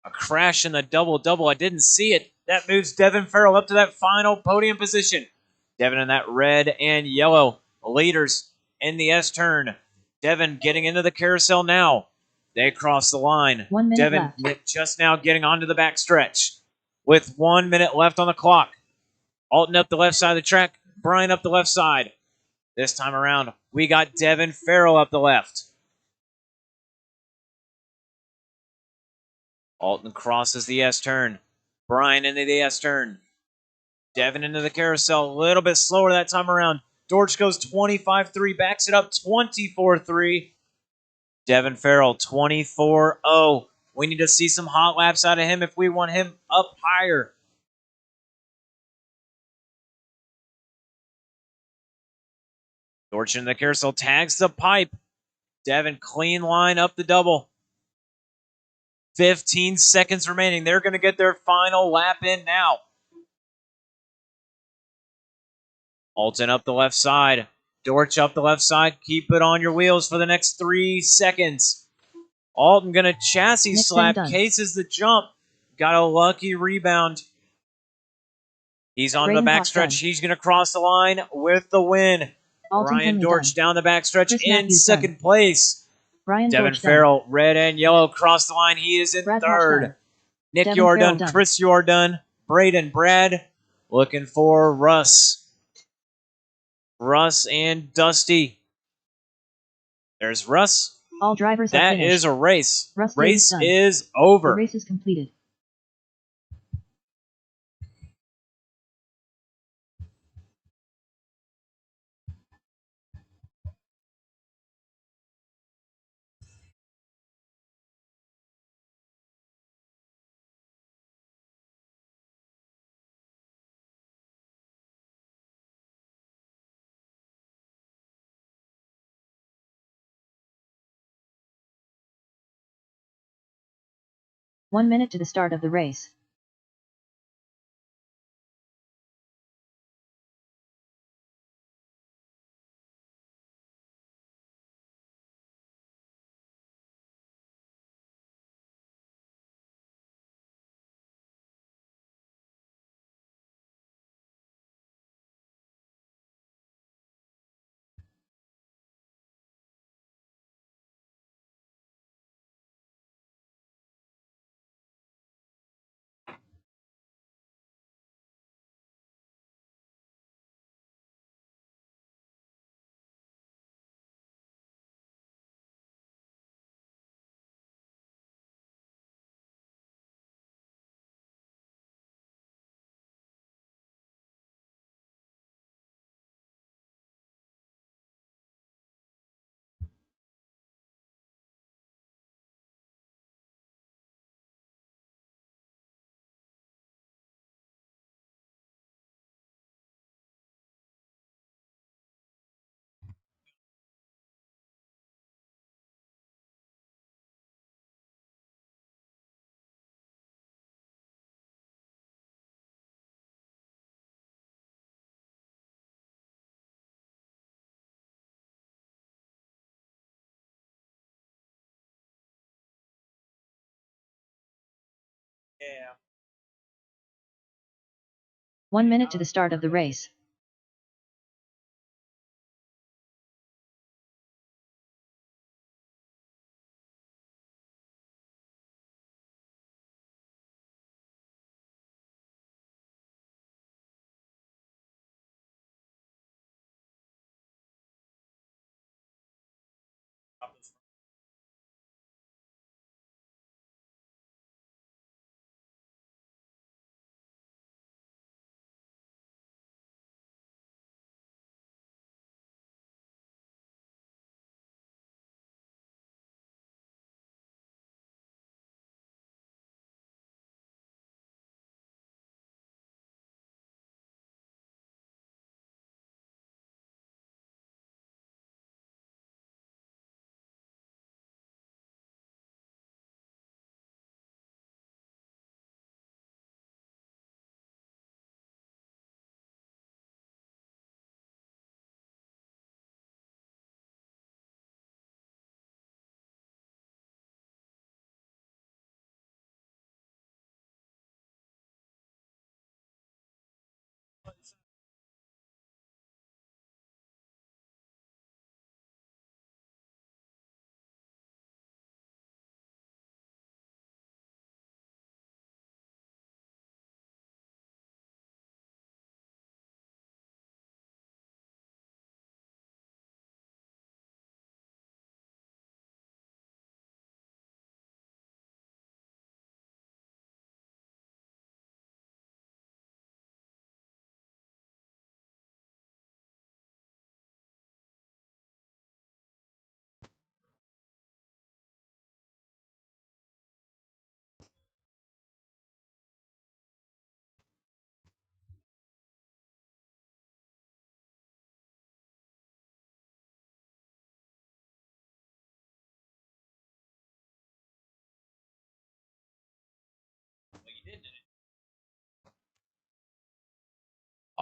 a crash in the double-double. I didn't see it. That moves Devin Farrell up to that final podium position. Devin in that red and yellow. Leaders in the S-turn. Devin getting into the carousel now. They cross the line. 1 minute Devin left. just now getting onto the back stretch. With 1 minute left on the clock. Alton up the left side of the track. Brian up the left side. This time around, we got Devin Farrell up the left. Alton crosses the S-turn. Brian into the S-turn. Devin into the carousel. A little bit slower that time around. Dortch goes 25.3. Backs it up 24.3. Devin Farrell 24.0. We need to see some hot laps out of him if we want him up higher. Dortch in the carousel tags the pipe. Devin clean line up the double. 15 seconds remaining. They're going to get their final lap in now. Alton up the left side. Dortch up the left side. Keep it on your wheels for the next 3 seconds. Alton going to chassis Nick slap. Sang done. Cases the jump. Got a lucky rebound. He's on the Braden back Hoff stretch. done. He's going to cross the line with the win. Alton Ryan Henley Dortch done. down the back stretch Chris in Matthews second place. Brian Devin Dortch done. Farrell, red and yellow, cross the line. He is in Brad Hoff third. done. Nick Devin Farrell Jordan, done. Chris Jordan, Braden, Brad, looking for Russ. Russ and Dusty. There's Russ. All drivers have That finished. is a race. Russ Davis Race done. is The over. race is completed. One minute to the start of the race. Yeah. 1 minute to the start of the race.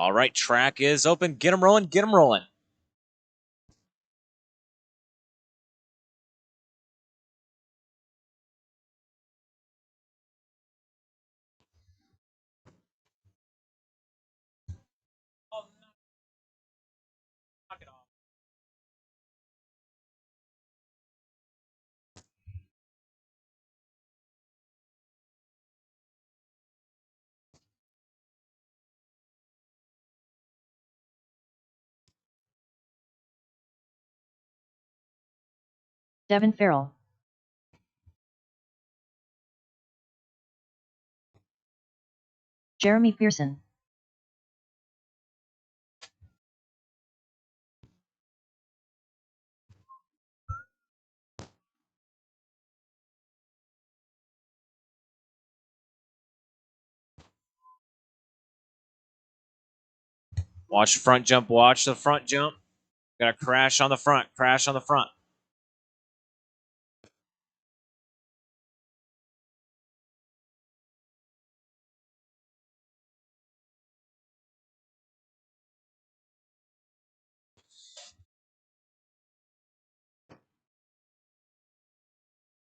All right, track is open. Get them rolling, get them rolling. Knock it off. Devin Farrell. Jeremy Pearson. Watch the front jump, watch the front jump. Got to crash on the front, crash on the front.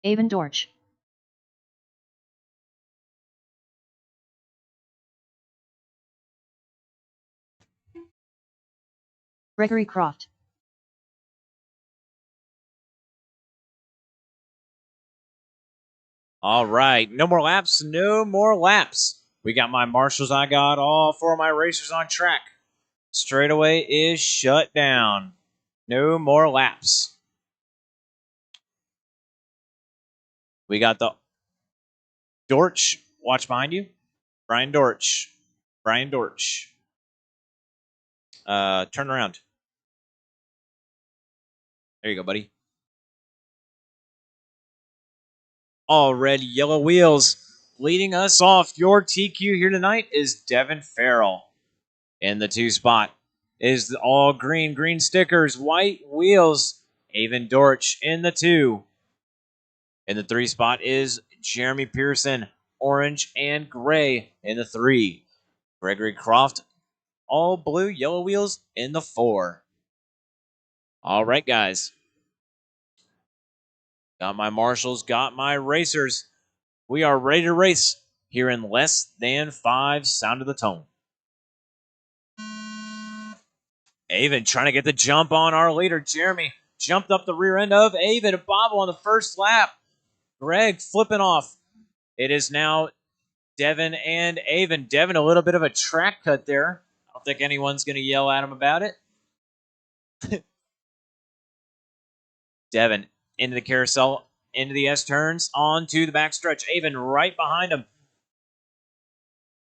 Avon Dorch. Gregory Croft. All right, no more laps, no more laps. We got my marshals, I got all four of my racers on track. Straightaway is shut down. No more laps. We got the Dorch. Watch behind you. Brian Dorch. Brian Dorch. Turn around. There you go, buddy. All red, yellow wheels. Leading us off, your TQ here tonight is Devin Farrell. In the 2 spot is all green, green stickers, white wheels. Avon Dorch in the 2. In the 3 spot is Jeremy Pearson, orange and gray in the 3. Gregory Croft, all blue, yellow wheels in the 4. All right, guys. Got my marshals, got my racers. We are ready to race here in less than 5. Sound of the tone. Avon trying to get the jump on our leader. Jeremy jumped up the rear end of Avon. A bobble on the first lap. Greg flipping off. It is now Devin and Avon. Devin, a little bit of a track cut there. I don't think anyone's going to yell at him about it. Devin into the carousel, into the S-turns, onto the backstretch. Avon right behind him.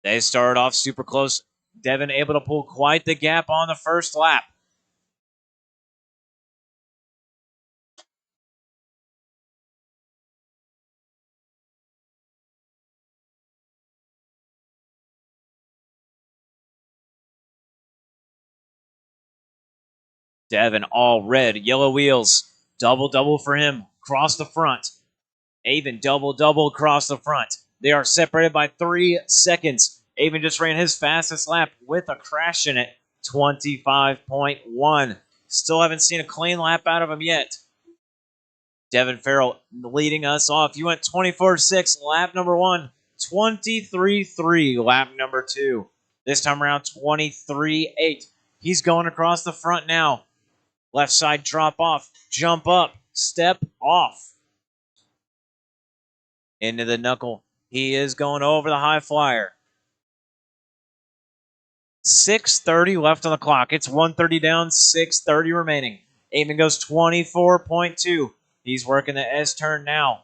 They started off super close. Devin able to pull quite the gap on the first lap. Devin all red, yellow wheels. Double for him. Across the front. Avon double across the front. They are separated by 3 seconds. Avon just ran his fastest lap with a crash in it. 25.1. Still haven't seen a clean lap out of him yet. Devin Farrell leading us off. You went 24.6 lap number 1. 23.3 lap number 2. This time around 23.8. He's going across the front now. Left side drop off, jump up, step off. Into the knuckle. He is going over the high flyer. 6:30 left on the clock. It's 1:30 down, 6:30 remaining. Avon goes 24.2. He's working the S-turn now.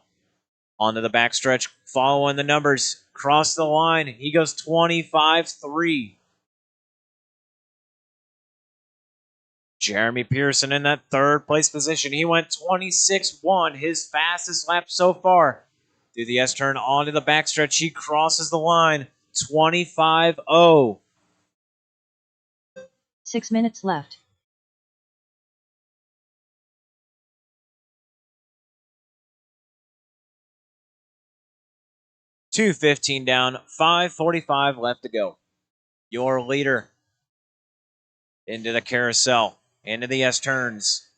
Onto the backstretch, following the numbers. Cross the line. He goes 25.3. Jeremy Pearson in that 3rd place position. He went 26.1, his fastest lap so far. Through the S-turn onto the backstretch. He crosses the line. 25.0. 6 minutes left. $2.15 down, $5.45 left to go. Your leader Into the carousel. Into the S-turns.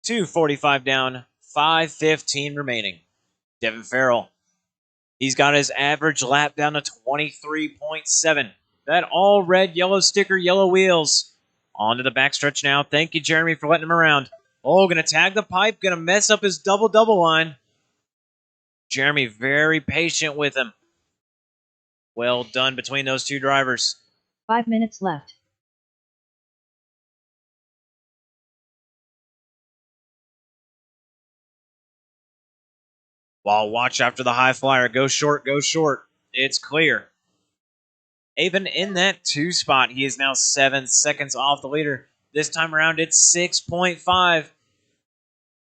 .245 down, 5:15 remaining. Devin Farrell. He's got his average lap down to 23.7. That all red, yellow sticker, yellow wheels. On to the backstretch now. Thank you, Jeremy, for letting him around. Oh, going to tag the pipe. Going to mess up his double-double line. Jeremy very patient with him. Well done between those two drivers. 5 minutes left. While watch after the high flyer. Go short, go short. It's clear. Even in that 2 spot, he is now 7 seconds off the leader. This time around, it's 6.5.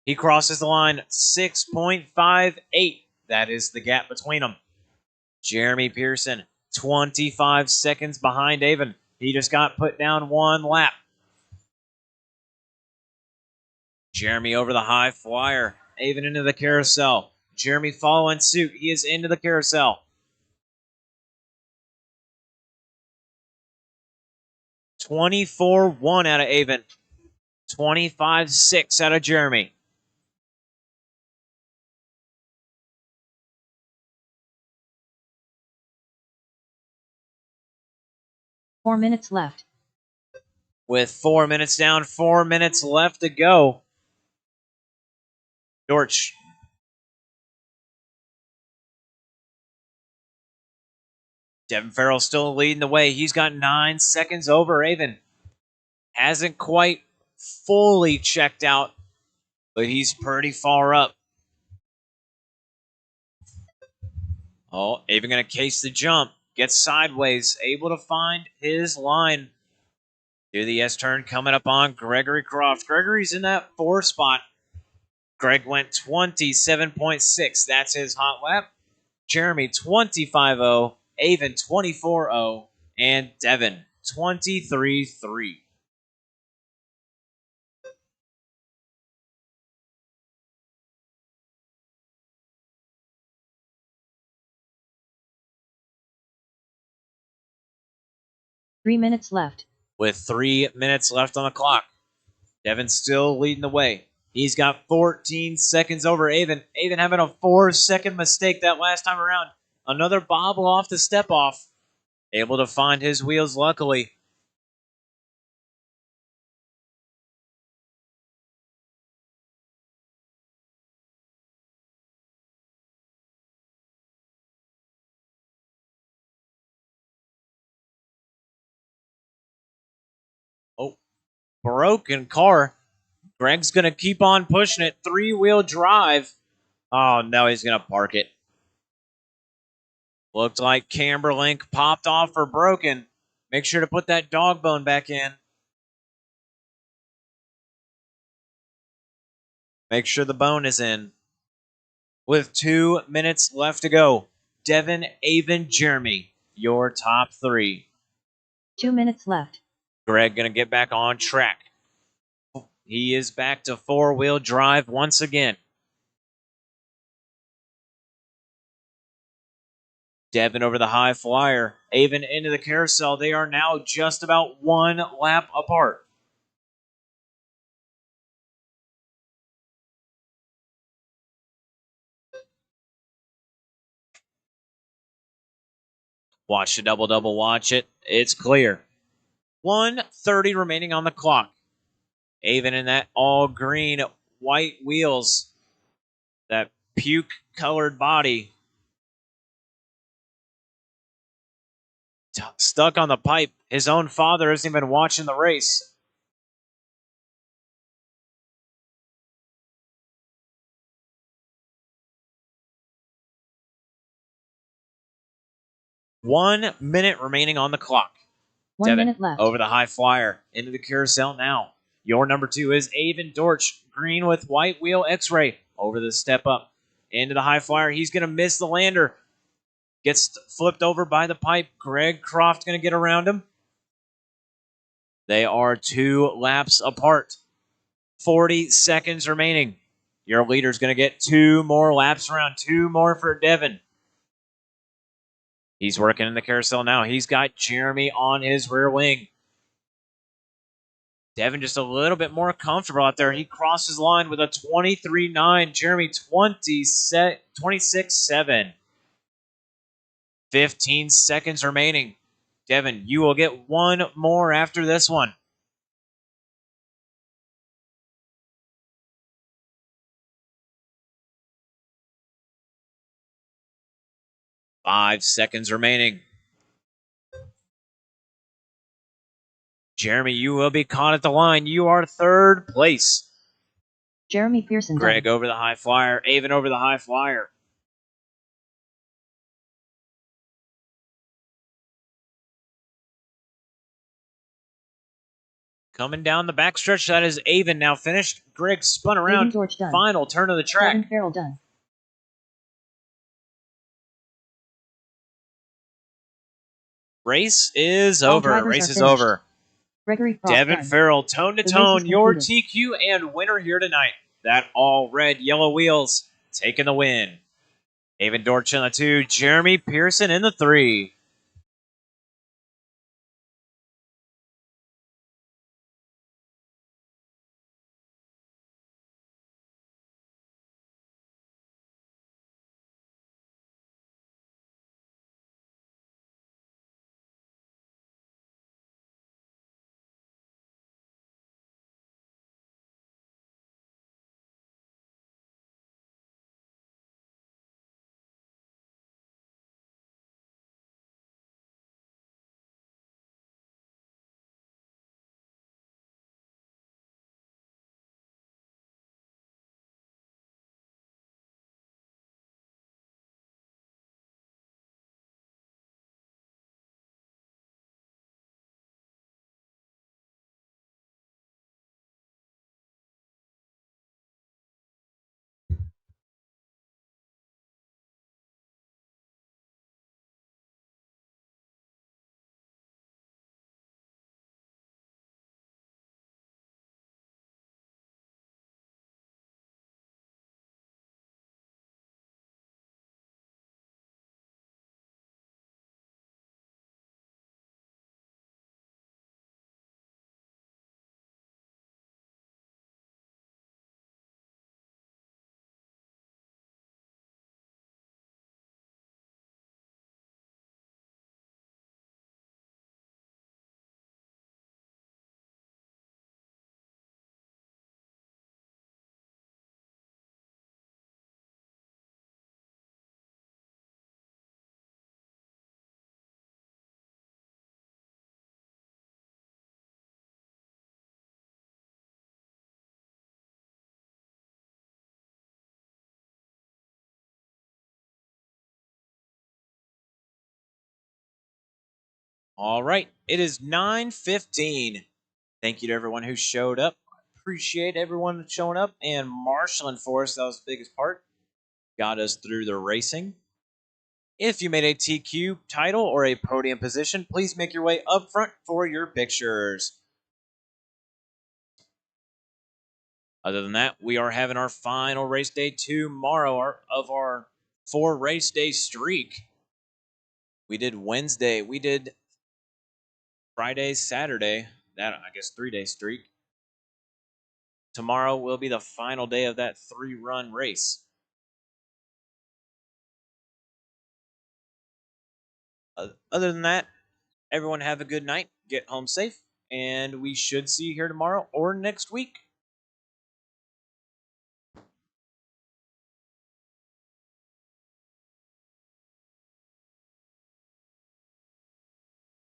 He crosses the line, 6.58. That is the gap between them. Jeremy Pearson, 25 seconds behind Avon. He just got put down 1 lap. Jeremy over the high flyer. Avon into the carousel. Jeremy following suit. He is into the carousel. 24-1 out of Avon. 25-6 out of Jeremy. Four minutes left. With 4 minutes down, 4 minutes left to go. Dortch. Devin Farrell still leading the way. He's got 9 seconds over Avon. Hasn't quite fully checked out, but he's pretty far up. Oh, Avon going to case the jump. Gets sideways. Able to find his line. Do the S-turn coming up on Gregory Croft. Gregory's in that 4 spot. Greg went 27.6. That's his hot lap. Jeremy 25.0. Avon 24.0. And Devin 23.3. Three minutes left. With 3 minutes left on the clock. Devin's still leading the way. He's got 14 seconds over Avon. Avon having a 4-second mistake that last time around. Another bobble off the step off. Able to find his wheels, luckily. Oh, broken car. Greg's going to keep on pushing it. 3-wheel drive. Oh, no, he's going to park it. Looked like camber link popped off or broken. Make sure to put that dog bone back in. Make sure the bone is in. With 2 minutes left to go, Devin, Avon, Jeremy, your top 3. 2 minutes left. Greg going to get back on track. He is back to 4-wheel drive once again. Devin over the high flyer. Avon into the carousel. They are now just about 1 lap apart. Watch the double-double. Watch it. It's clear. 1:30 remaining on the clock. Avon in that all-green white wheels. That puke-colored body. Stuck on the pipe. His own father isn't even watching the race. One minute remaining on the clock. 1 Devin minute left. over the high flyer. Into the carousel now. Your number 2 is Avon Dortch. Green with white wheel X-ray. Over the step up. Into the high flyer. He's going to miss the lander. Gets flipped over by the pipe. Greg Croft going to get around him. They are 2 laps apart. 40 seconds remaining. Your leader's going to get 2 more laps around. 2 more for Devin. He's working in the carousel now. He's got Jeremy on his rear wing. Devin just a little bit more comfortable out there. He crosses line with a 23.9. Jeremy 26.7. 15 seconds remaining. Devin, you will get 1 more after this one. Five seconds remaining. Jeremy, you will be caught at the line. You are 3rd place. Jeremy Pearson. Greg done. over the high flyer. Avon over the high flyer. Coming down the backstretch, that is Avon now finished. Greg spun around. George done. Final turn of the track. Devin Farrell done. Race is All over. drivers Race are is finished. over. Gregory Cross Devin done. Farrell, tone to The race tone, is your concluded. TQ and winner here tonight. That all red, yellow wheels taking the win. Avon Dorch in the 2, Jeremy Pearson in the 3. All right, it is 9:15. Thank you to everyone who showed up. Appreciate everyone showing up and marshaling for us. That was the biggest part. Got us through the racing. If you made a TQ title or a podium position, please make your way up front for your pictures. Other than that, we are having our final race day tomorrow of our 4 race day streak. We did Wednesday, we did Friday, Saturday, that I guess 3-day streak. Tomorrow will be the final day of that 3-run race. Other than that, everyone have a good night, get home safe, and we should see you here tomorrow or next week.